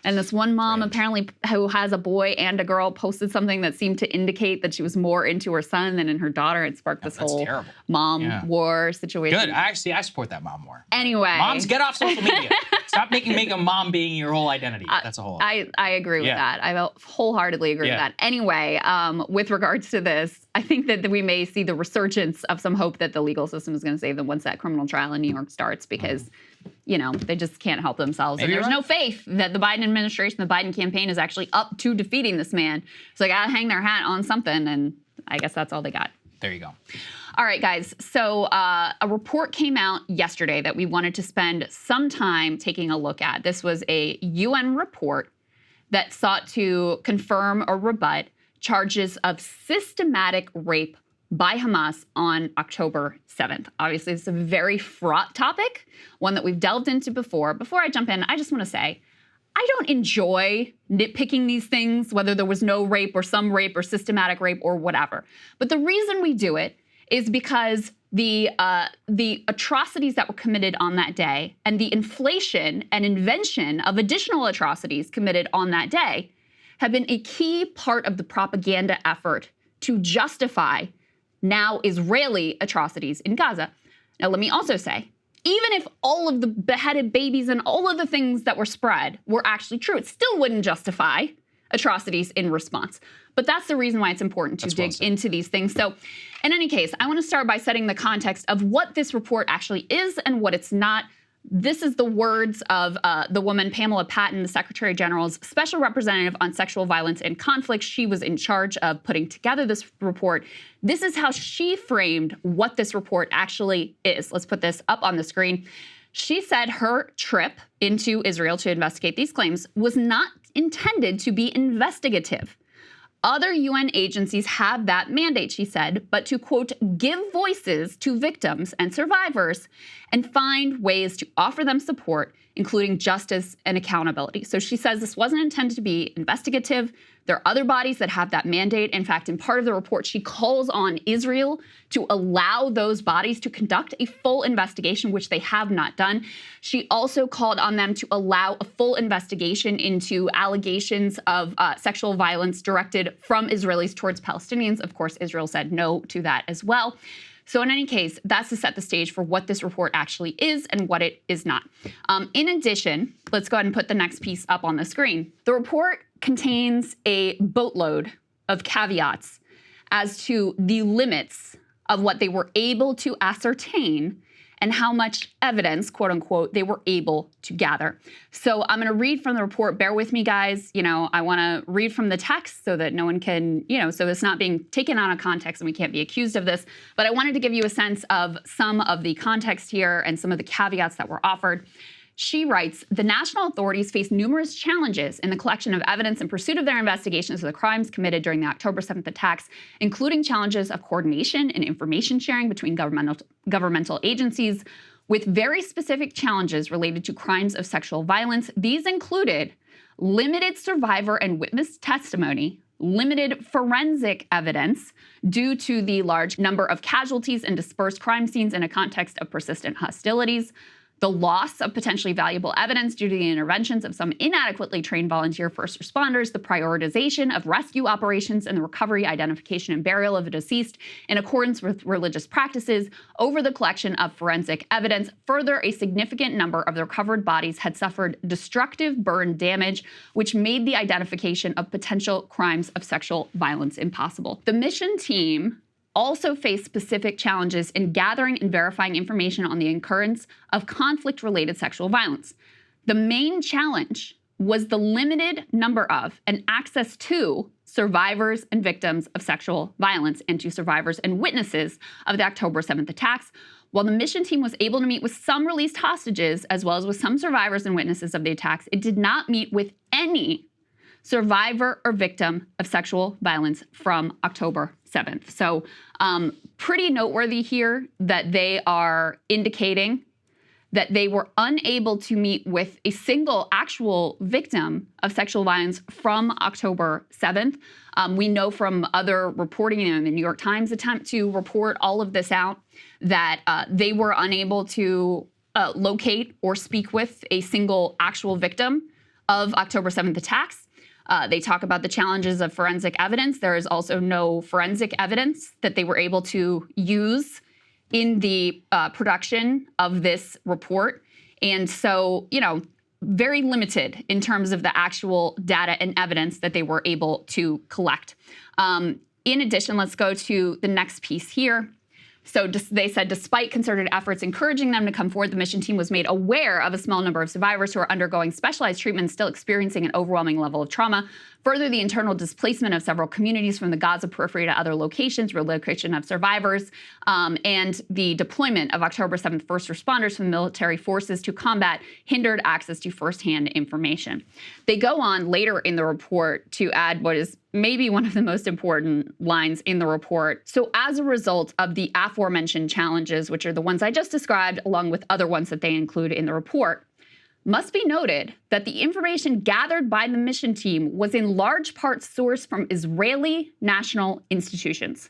And this one mom apparently who has a boy and a girl posted something that seemed to indicate that she was more into her son than in her daughter. It sparked this whole mom war situation. Good. Actually, I support that mom war. Anyway. Moms, get off social media. Stop making a mom being your whole identity. That's a whole. I agree with that. I wholeheartedly agree with that. Anyway, with regards to this, I think that we may see the resurgence of some hope that the legal system is going to save them once that criminal trial in New York starts, because you know, they just can't help themselves. And there's no faith that the Biden administration, the Biden campaign is actually up to defeating this man. So they got to hang their hat on something, and I guess that's all they got. There you go. All right, guys. So a report came out yesterday that we wanted to spend some time taking a look at. This was a UN report that sought to confirm or rebut charges of systematic rape by Hamas on October 7th. Obviously, it's a very fraught topic, one that we've delved into before. Before I jump in, I just want to say, I don't enjoy nitpicking these things, whether there was no rape or some rape or systematic rape or whatever. But the reason we do it is because the atrocities that were committed on that day and the inflation and invention of additional atrocities committed on that day have been a key part of the propaganda effort to justify now Israeli atrocities in Gaza. Now, let me also say, even if all of the beheaded babies and all of the things that were spread were actually true, it still wouldn't justify atrocities in response. But that's the reason why it's important to dig into these things. So in any case, I want to start by setting the context of what this report actually is and what it's not. This is the words of the woman, Pamela Patton, the Secretary General's Special Representative on Sexual Violence and Conflict. She was in charge of putting together this report. This is how she framed what this report actually is. Let's put this up on the screen. She said her trip into Israel to investigate these claims was not intended to be investigative. Other UN agencies have that mandate, she said, but to, quote, give voices to victims and survivors and find ways to offer them support, including justice and accountability. So she says this wasn't intended to be investigative. There are other bodies that have that mandate. In fact, in part of the report, she calls on Israel to allow those bodies to conduct a full investigation, which they have not done. She also called on them to allow a full investigation into allegations of sexual violence directed from Israelis towards Palestinians. Of course, Israel said no to that as well. So in any case, that's to set the stage for what this report actually is and what it is not. In addition, let's go ahead and put the next piece up on the screen. The report contains a boatload of caveats as to the limits of what they were able to ascertain and how much evidence, quote unquote, they were able to gather. So I'm going to read from the report. Bear with me, guys. I want to read from the text so that no one can, so it's not being taken out of context and we can't be accused of this. But I wanted to give you a sense of some of the context here and some of the caveats that were offered. She writes, the national authorities face numerous challenges in the collection of evidence in pursuit of their investigations of the crimes committed during the October 7th attacks, including challenges of coordination and information sharing between governmental agencies, with very specific challenges related to crimes of sexual violence. These included limited survivor and witness testimony, limited forensic evidence due to the large number of casualties and dispersed crime scenes in a context of persistent hostilities, the loss of potentially valuable evidence due to the interventions of some inadequately trained volunteer first responders, the prioritization of rescue operations and the recovery, identification, and burial of the deceased in accordance with religious practices over the collection of forensic evidence. Further, a significant number of the recovered bodies had suffered destructive burn damage, which made the identification of potential crimes of sexual violence impossible. The mission team also faced specific challenges in gathering and verifying information on the occurrence of conflict-related sexual violence. The main challenge was the limited number of and access to survivors and victims of sexual violence and to survivors and witnesses of the October 7th attacks. While the mission team was able to meet with some released hostages as well as with some survivors and witnesses of the attacks, it did not meet with any survivor or victim of sexual violence from October 7th. So pretty noteworthy here that they are indicating that they were unable to meet with a single actual victim of sexual violence from October 7th. We know from other reporting in the New York Times attempt to report all of this out that they were unable to locate or speak with a single actual victim of October 7th attacks. They talk about the challenges of forensic evidence. There is also no forensic evidence that they were able to use in the production of this report. And so, very limited in terms of the actual data and evidence that they were able to collect. In addition, let's go to the next piece here. So they said, despite concerted efforts encouraging them to come forward, the mission team was made aware of a small number of survivors who are undergoing specialized treatment and still experiencing an overwhelming level of trauma. Further, the internal displacement of several communities from the Gaza periphery to other locations, relocation of survivors, and the deployment of October 7th first responders from military forces to combat hindered access to firsthand information. They go on later in the report to add what is maybe one of the most important lines in the report. So as a result of the aforementioned challenges, which are the ones I just described, along with other ones that they include in the report, must be noted that the information gathered by the mission team was in large part sourced from Israeli national institutions.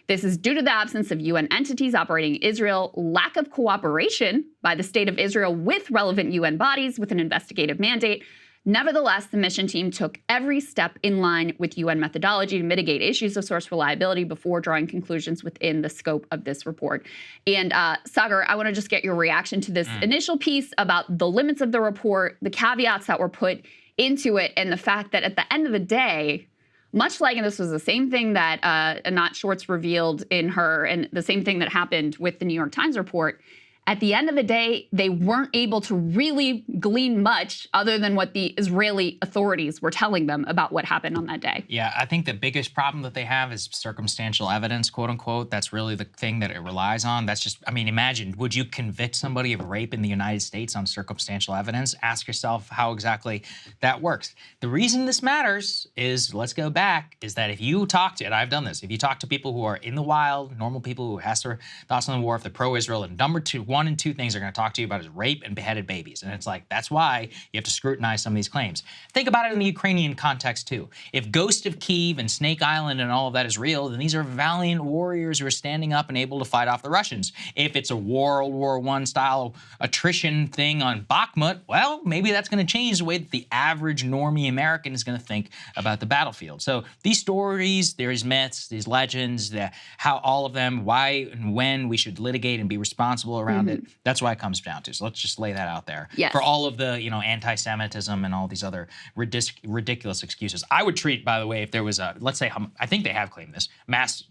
This is due to the absence of UN entities operating in Israel, lack of cooperation by the State of Israel with relevant UN bodies with an investigative mandate. Nevertheless, the mission team took every step in line with UN methodology to mitigate issues of source reliability before drawing conclusions within the scope of this report. And Saagar, I want to just get your reaction to this initial piece about the limits of the report, the caveats that were put into it, and the fact that at the end of the day, much like, and this was the same thing that Anat Schwartz revealed in her, and the same thing that happened with the New York Times report, at the end of the day, they weren't able to really glean much other than what the Israeli authorities were telling them about what happened on that day. Yeah, I think the biggest problem that they have is circumstantial evidence, quote unquote. That's really the thing that it relies on. That's just, I mean, imagine, would you convict somebody of rape in the United States on circumstantial evidence? Ask yourself how exactly that works. The reason this matters is, let's go back, is that if you talk to, and I've done this, if you talk to people who are in the wild, normal people who has their thoughts on the war, if they're pro-Israel, and number two, one and two things they're going to talk to you about is rape and beheaded babies. And it's like, that's why you have to scrutinize some of these claims. Think about it in the Ukrainian context too. If Ghost of Kyiv and Snake Island and all of that is real, then these are valiant warriors who are standing up and able to fight off the Russians. If it's a World War I style attrition thing on Bakhmut, well, maybe that's going to change the way that the average normie American is going to think about the battlefield. So these stories, there's myths, these legends, how all of them, why and when we should litigate and be responsible around around it. That's why it comes down to. So let's just lay that out there. Yes. For all of the, anti-Semitism and all these other ridiculous excuses. I would treat, by the way, if there was a, let's say, I think they have claimed this, mass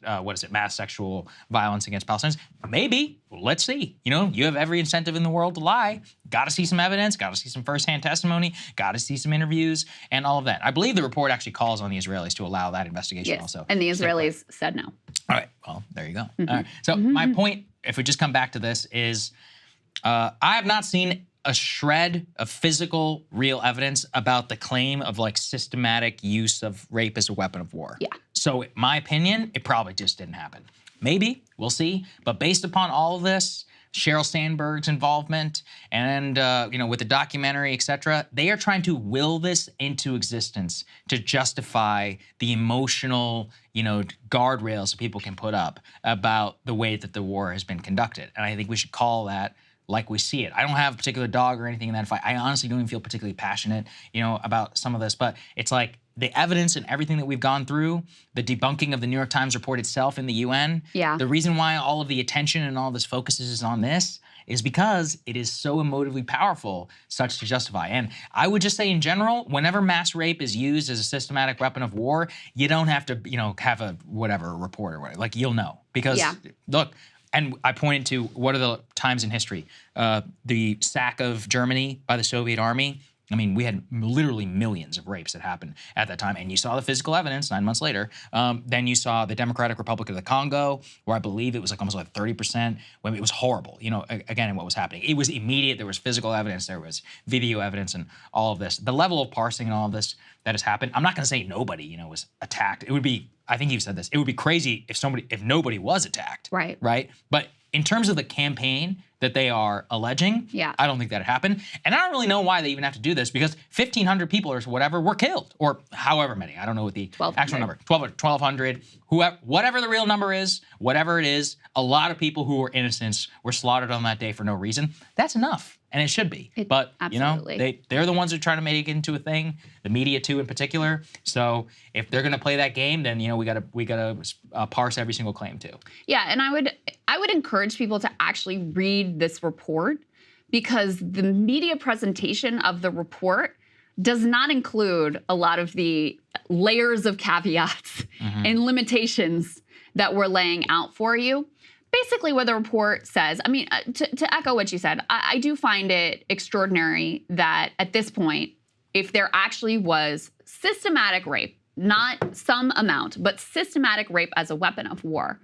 sexual violence against Palestinians. Maybe. Well, let's see. You have every incentive in the world to lie. Got to see some evidence. Got to see some firsthand testimony. Got to see some interviews and all of that. I believe the report actually calls on the Israelis to allow that investigation also. And the Israelis said no. All right. Well, there you go. All right. So my point, if we just come back to this, is I have not seen a shred of physical, real evidence about the claim of systematic use of rape as a weapon of war. Yeah. So my opinion, it probably just didn't happen. Maybe, we'll see. But based upon all of this, Sheryl Sandberg's involvement and, with the documentary, et cetera, they are trying to will this into existence to justify the emotional, guardrails that people can put up about the way that the war has been conducted. And I think we should call that like we see it. I don't have a particular dog or anything in that fight. I honestly don't even feel particularly passionate, about some of this. But it's like the evidence and everything that we've gone through, the debunking of the New York Times report itself in the UN. Yeah. The reason why all of the attention and all this focuses on this is because it is so emotively powerful, such to justify. And I would just say in general, whenever mass rape is used as a systematic weapon of war, you don't have to, have a report or whatever. You'll know. Because, look, and I pointed to what are the times in history? The sack of Germany by the Soviet army. I mean, we had literally millions of rapes that happened at that time. And you saw the physical evidence 9 months later. Then you saw the Democratic Republic of the Congo, where I believe it was almost 30%. When it was horrible, again, in what was happening. It was immediate. There was physical evidence. There was video evidence and all of this. The level of parsing and all of this that has happened, I'm not going to say nobody, was attacked. It would be, I think you've said this, it would be crazy if nobody was attacked. Right. Right? But in terms of the campaign that they are alleging, I don't think that happened. And I don't really know why they even have to do this, because 1,500 people or whatever were killed, or however many. I don't know what the actual number, 1,200, whatever the real number is, whatever it is, a lot of people who were innocents were slaughtered on that day for no reason. That's enough. And it should be. But, they're the ones who are trying to make it into a thing, the media too in particular. So if they're going to play that game, then, we gotta parse every single claim too. Yeah, and I would encourage people to actually read this report, because the media presentation of the report does not include a lot of the layers of caveats and limitations that we're laying out for you. Basically, what the report says, I mean, to echo what you said, I do find it extraordinary that at this point, if there actually was systematic rape, not some amount, but systematic rape as a weapon of war,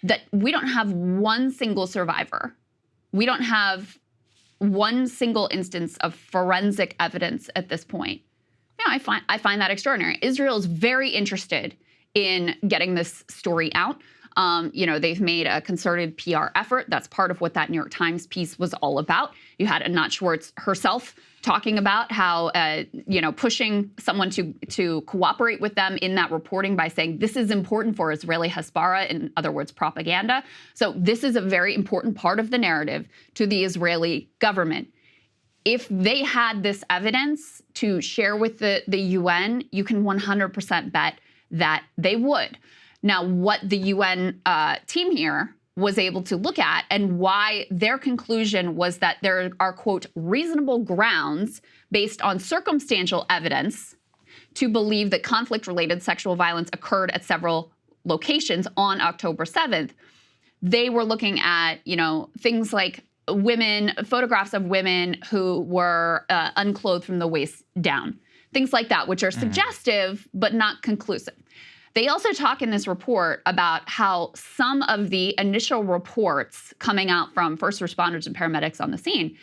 that we don't have one single survivor. We don't have one single instance of forensic evidence at this point. I find that extraordinary. Israel is very interested in getting this story out. They've made a concerted PR effort. That's part of what that New York Times piece was all about. You had Anat Schwartz herself talking about how, pushing someone to cooperate with them in that reporting by saying this is important for Israeli Hasbara, in other words, propaganda. So this is a very important part of the narrative to the Israeli government. If they had this evidence to share with the UN, you can 100% bet that they would. Now, what the UN team here was able to look at, and why their conclusion was that there are, quote, reasonable grounds based on circumstantial evidence to believe that conflict-related sexual violence occurred at several locations on October 7th. They were looking at, things like photographs of women who were unclothed from the waist down, things like that, which are suggestive but not conclusive. They also talk in this report about how some of the initial reports coming out from first responders and paramedics on the scene,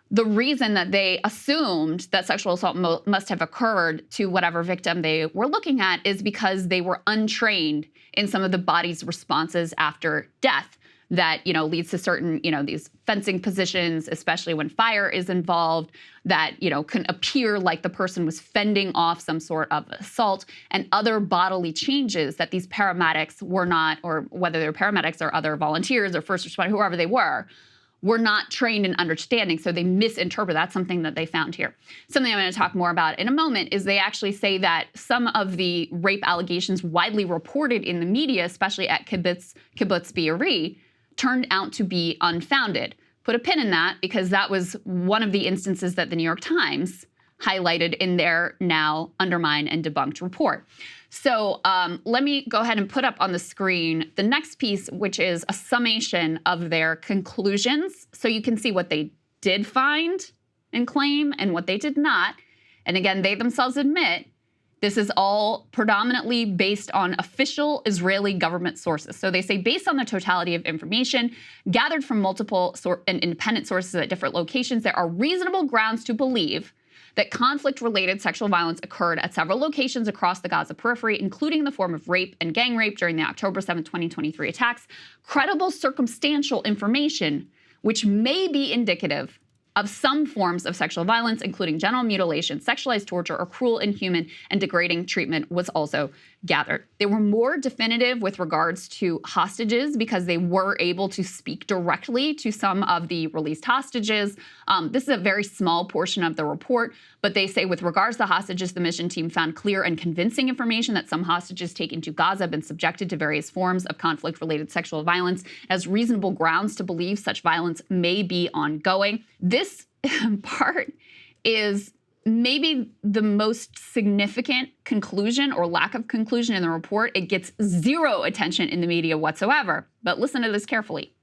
the reason that they assumed that sexual assault must have occurred to whatever victim they were looking at is because they were untrained in some of the body's responses after death that, leads to certain, these fencing positions, especially when fire is involved, that, can appear like the person was fending off some sort of assault, and other bodily changes that these paramedics were not, or whether they're paramedics or other volunteers or first responders, whoever they were not trained in understanding. So they misinterpret. That's something that they found here. Something I'm going to talk more about in a moment is they actually say that some of the rape allegations widely reported in the media, especially at Kibbutz Be'eri, turned out to be unfounded. put a pin in that because that was one of the instances that the New York Times highlighted in their now undermined and debunked report. So let me go ahead and put up on the screen the next piece, which is a summation of their conclusions. So you can see what they did find and claim and what they did not. And again, they themselves admit this is all predominantly based on official Israeli government sources. So they say, based on the totality of information gathered from multiple and independent sources at different locations, there are reasonable grounds to believe that conflict-related sexual violence occurred at several locations across the Gaza periphery, including the form of rape and gang rape during the October 7, 2023 attacks. Credible circumstantial information, which may be indicative of some forms of sexual violence, including genital mutilation, sexualized torture, or cruel, inhuman, and degrading treatment, was also gathered. They were more definitive with regards to hostages because they were able to speak directly to some of the released hostages. This is a very small portion of the report, but they say with regards to hostages, the mission team found clear and convincing information that some hostages taken to Gaza have been subjected to various forms of conflict-related sexual violence as reasonable grounds to believe such violence may be ongoing. This part is maybe the most significant conclusion or lack of conclusion in the report. It gets zero attention in the media whatsoever. But listen to this carefully.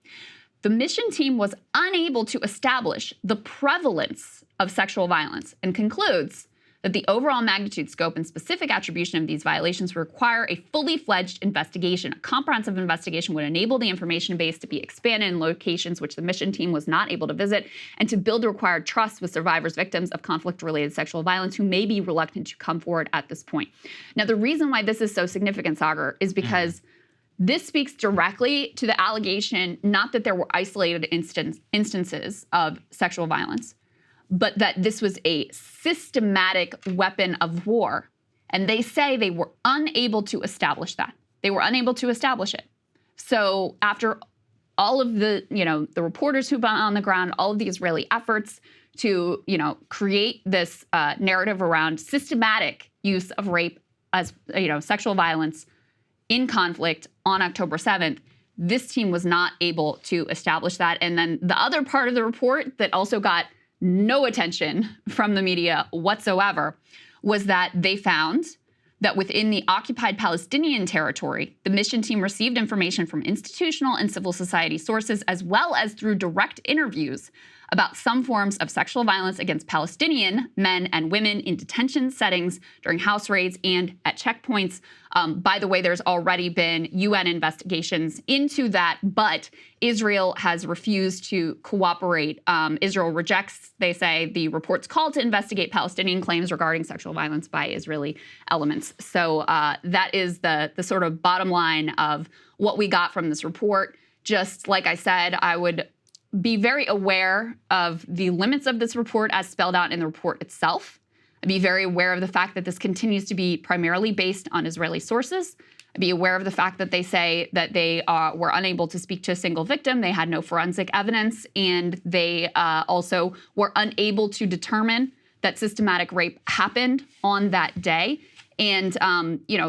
The mission team was unable to establish the prevalence of sexual violence and concludes that the overall magnitude, scope, and specific attribution of these violations require a fully fledged investigation. A comprehensive investigation would enable the information base to be expanded in locations which the mission team was not able to visit and to build the required trust with survivors, victims of conflict-related sexual violence who may be reluctant to come forward at this point. Now, the reason why this is so significant, Saagar, is because this speaks directly to the allegation, not that there were isolated instances of sexual violence, but that this was a systematic weapon of war. And they say they were unable to establish that. They were unable to establish it. So after all of the, the reporters who've been on the ground, all of the Israeli efforts to, create this narrative around systematic use of rape as, sexual violence in conflict on October 7th, this team was not able to establish that. And then the other part of the report that also got no attention from the media whatsoever was that they found that within the occupied Palestinian territory, the mission team received information from institutional and civil society sources, as well as through direct interviews about some forms of sexual violence against Palestinian men and women in detention settings during house raids and at checkpoints. By the way, there's already been UN investigations into that, but Israel has refused to cooperate. Israel rejects, they say, the report's call to investigate Palestinian claims regarding sexual violence by Israeli elements. So that is the sort of bottom line of what we got from this report. Just like I said, I would be very aware of the limits of this report as spelled out in the report itself. I'd be very aware of the fact that this continues to be primarily based on Israeli sources. I'd be aware of the fact that they say that they were unable to speak to a single victim. They had no forensic evidence, and they also were unable to determine that systematic rape happened on that day. And,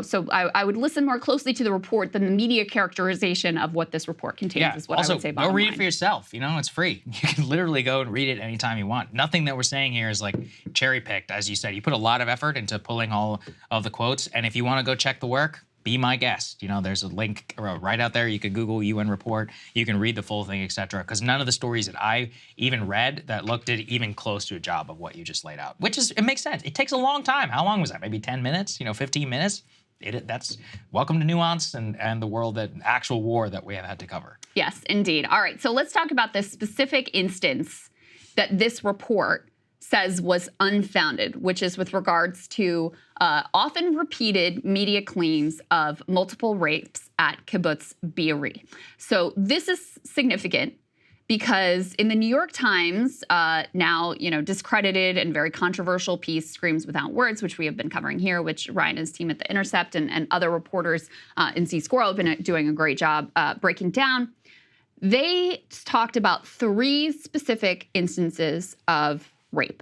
so I would listen more closely to the report than the media characterization of what this report contains is what also, I would say. Go read it for yourself. It's free. You can literally go and read it anytime you want. Nothing that we're saying here is like cherry picked, as you said. You put a lot of effort into pulling all of the quotes. And if you want to go check the work, be my guest. There's a link right out there. You could Google UN report. You can read the full thing, etc. Because none of the stories that I even read that looked at even close to a job of what you just laid out, it makes sense. It takes a long time. How long was that? Maybe 10 minutes, 15 minutes? That's welcome to nuance and the world that actual war that we have had to cover. Yes, indeed. All right. So let's talk about this specific instance that this report says was unfounded, which is with regards to often repeated media claims of multiple rapes at Kibbutz Be'eri. So this is significant because in the New York Times, now, discredited and very controversial piece, Screams Without Words, which we have been covering here, which Ryan and his team at The Intercept and other reporters in C-Squirrel have been doing a great job breaking down. They talked about 3 specific instances of rape.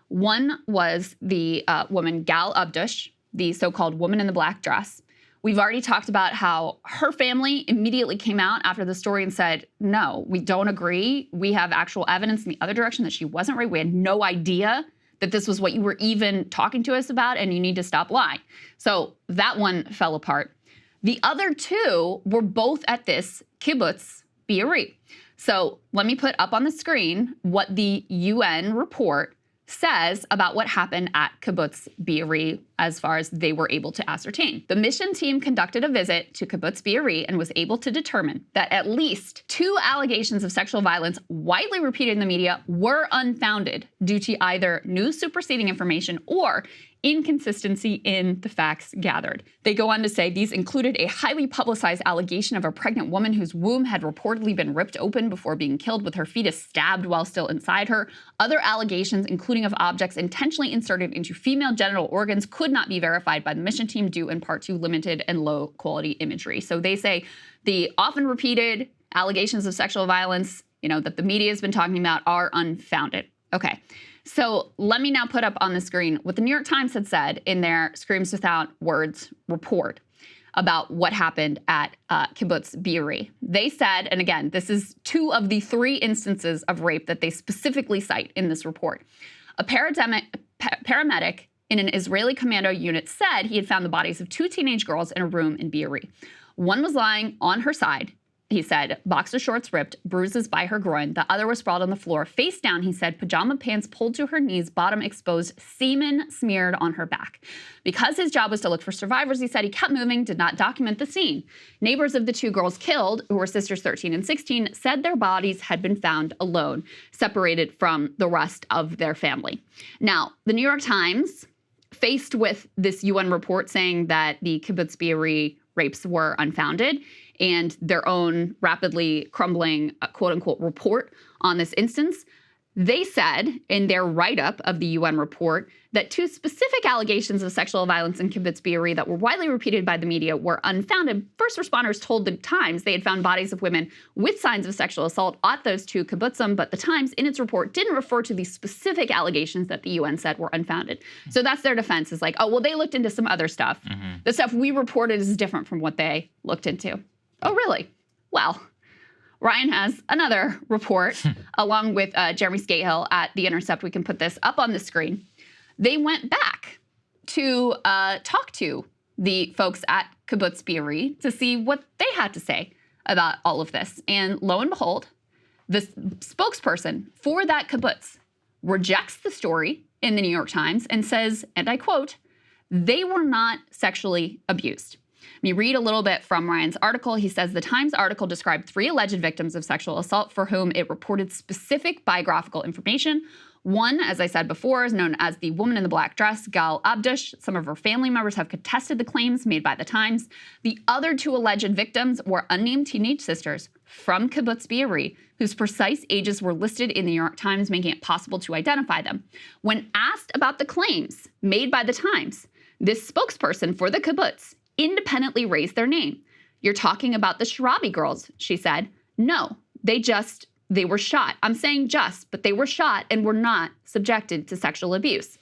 One was the woman Gal Abdush, the so-called woman in the black dress, We've already talked about how her family immediately came out after the story and said, no, we don't agree. We have actual evidence in the other direction that she wasn't raped. We had no idea that this was what you were even talking to us about, and you need to stop lying. So that one fell apart. The other two were both at this kibbutz Be'eri. So let me put up on the screen what the UN report says about what happened at kibbutz Be'eri as far as they were able to ascertain. The mission team conducted a visit to kibbutz Be'eri and was able to determine that at least 2 allegations of sexual violence widely repeated in the media were unfounded due to either new superseding information or inconsistency in the facts gathered. They go on to say these included a highly publicized allegation of a pregnant woman whose womb had reportedly been ripped open before being killed with her fetus stabbed while still inside her. Other allegations, including of objects intentionally inserted into female genital organs, could not be verified by the mission team due in part to limited and low quality imagery. So they say the often repeated allegations of sexual violence, that the media has been talking about are unfounded. Okay. So let me now put up on the screen what the New York Times had said in their Screams Without Words report about what happened at kibbutz Be'eri. They said, and again, this is 2 of the 3 instances of rape that they specifically cite in this report. A paramedic in an Israeli commando unit said he had found the bodies of 2 teenage girls in a room in Be'eri. One was lying on her side. He said, boxer shorts ripped, bruises by her groin. The other was sprawled on the floor, face down, he said, pajama pants pulled to her knees, bottom exposed, semen smeared on her back. Because his job was to look for survivors, he said he kept moving, did not document the scene. Neighbors of the 2 girls killed, who were sisters 13 and 16, said their bodies had been found alone, separated from the rest of their family. Now, the New York Times, faced with this UN report saying that the kibbutz Be'eri rapes were unfounded, and their own rapidly crumbling, quote-unquote, report on this instance, they said in their write-up of the UN report that 2 specific allegations of sexual violence in kibbutz Be'eri that were widely repeated by the media were unfounded. First responders told the Times they had found bodies of women with signs of sexual assault at those 2 kibbutzim, but the Times, in its report, didn't refer to the specific allegations that the UN said were unfounded. So that's their defense, is like, oh, well, they looked into some other stuff. The stuff we reported is different from what they looked into. Oh, really? Well, Ryan has another report along with Jeremy Scahill at The Intercept. We can put this up on the screen. They went back to talk to the folks at kibbutz Be'eri to see what they had to say about all of this. And lo and behold, the spokesperson for that kibbutz rejects the story in the New York Times and says, and I quote, they were not sexually abused. Let me read a little bit from Ryan's article. He says the Times article described 3 alleged victims of sexual assault for whom it reported specific biographical information. One, as I said before, is known as the woman in the black dress, Gal Abdush. Some of her family members have contested the claims made by the Times. The other 2 alleged victims were unnamed teenage sisters from kibbutz Be'eri, whose precise ages were listed in the New York Times, making it possible to identify them. When asked about the claims made by the Times, this spokesperson for the kibbutz independently raised their name. You're talking about the Sharabi girls, she said. No, they were shot. I'm saying just, but they were shot and were not subjected to sexual abuse.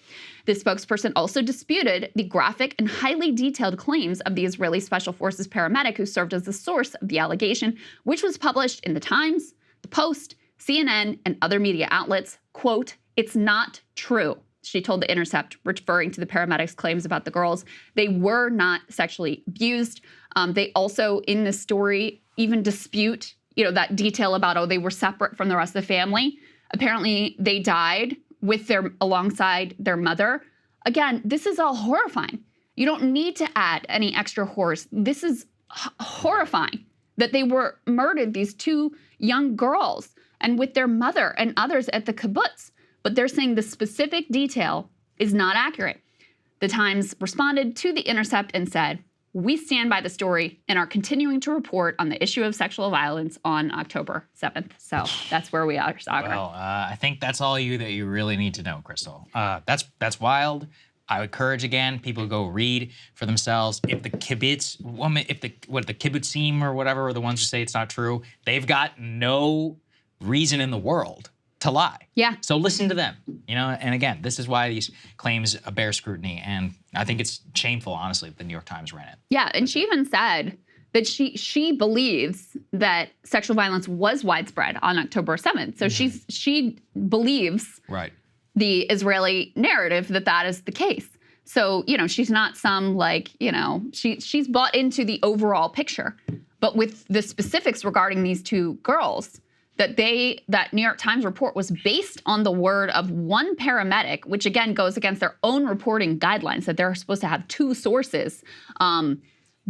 This spokesperson also disputed the graphic and highly detailed claims of the Israeli Special Forces paramedic who served as the source of the allegation, which was published in the Times, the Post, CNN, and other media outlets. Quote, it's not true, she told The Intercept, referring to the paramedics' claims about the girls. They were not sexually abused. They also, in this story, even dispute, that detail about, they were separate from the rest of the family. Apparently, they died alongside their mother. Again, this is all horrifying. You don't need to add any extra horrors. This is horrifying that they were murdered, these 2 young girls, and with their mother and others at the kibbutz. But they're saying the specific detail is not accurate. The Times responded to The Intercept and said, we stand by the story and are continuing to report on the issue of sexual violence on October 7th. So that's where we are, Saagar. Well, I think that's all that you really need to know, Krystal. That's wild. I would encourage, again, people to go read for themselves. If the kibbutz woman, the kibbutzim or whatever are the ones who say it's not true, they've got no reason in the world to lie. Yeah. So listen to them, and again, this is why these claims bear scrutiny. And I think it's shameful, honestly, that the New York Times ran it. Yeah, and she even said that she believes that sexual violence was widespread on October 7th. So she believes the Israeli narrative that is the case. So, she's not some she's bought into the overall picture. But with the specifics regarding these two girls, that New York Times report was based on the word of one paramedic, which again goes against their own reporting guidelines that they're supposed to have two sources.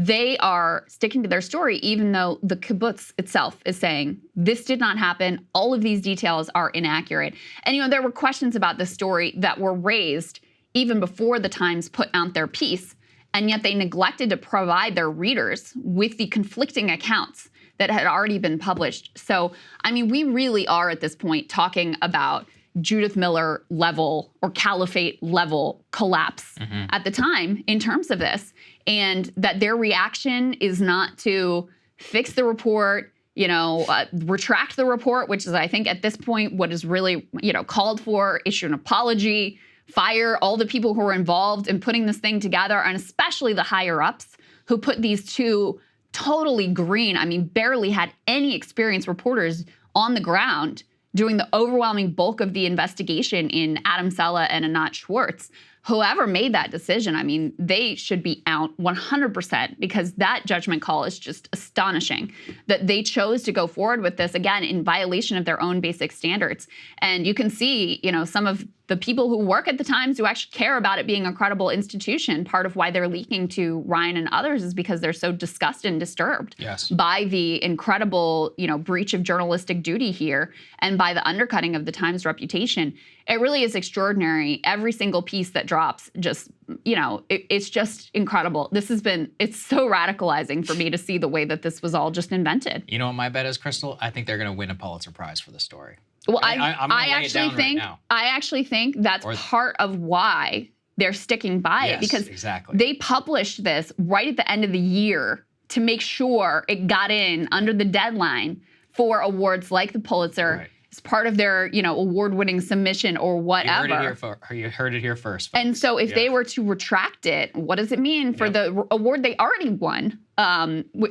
They are sticking to their story, even though the kibbutz itself is saying this did not happen. All of these details are inaccurate. And, there were questions about this story that were raised even before the Times put out their piece. And yet they neglected to provide their readers with the conflicting accounts that had already been published. So, we really are at this point talking about Judith Miller level or caliphate level collapse at the time in terms of this. And that their reaction is not to fix the report, retract the report, which is, I think, at this point, what is really, called for, issue an apology, fire all the people who were involved in putting this thing together, and especially the higher ups who put these two totally green, barely had any experienced reporters on the ground doing the overwhelming bulk of the investigation in Adam Sella and Anat Schwartz. Whoever made that decision, they should be out 100% because that judgment call is just astonishing that they chose to go forward with this, again, in violation of their own basic standards. And you can see, some of the people who work at the Times who actually care about it being a credible institution, part of why they're leaking to Ryan and others is because they're so disgusted and disturbed by the incredible, breach of journalistic duty here and by the undercutting of the Times' reputation. It really is extraordinary. Every single piece that drops just, it's just incredible. It's so radicalizing for me to see the way that this was all just invented. You know what my bet is, Krystal? I think they're going to win a Pulitzer Prize for this story. Well, I actually think that's part of why they're sticking by it, because they published this right at the end of the year to make sure it got in under the deadline for awards like the Pulitzer. As part of their, award-winning submission or whatever. You heard it here first. Folks. And so if they were to retract it, what does it mean for the award they already won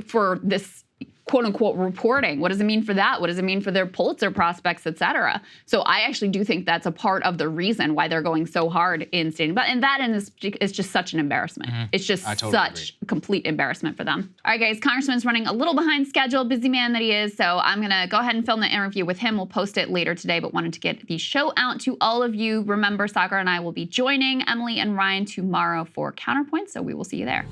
for this quote-unquote reporting? What does it mean for that? What does it mean for their Pulitzer prospects, et cetera? So I actually do think that's a part of the reason why they're going so hard in standing by. And that is just such an embarrassment. It's just such a complete embarrassment for them. All right, guys, Congressman's running a little behind schedule, busy man that he is. So I'm going to go ahead and film the interview with him. We'll post it later today, but wanted to get the show out to all of you. Remember, Saagar and I will be joining Emily and Ryan tomorrow for Counterpoint, so we will see you there.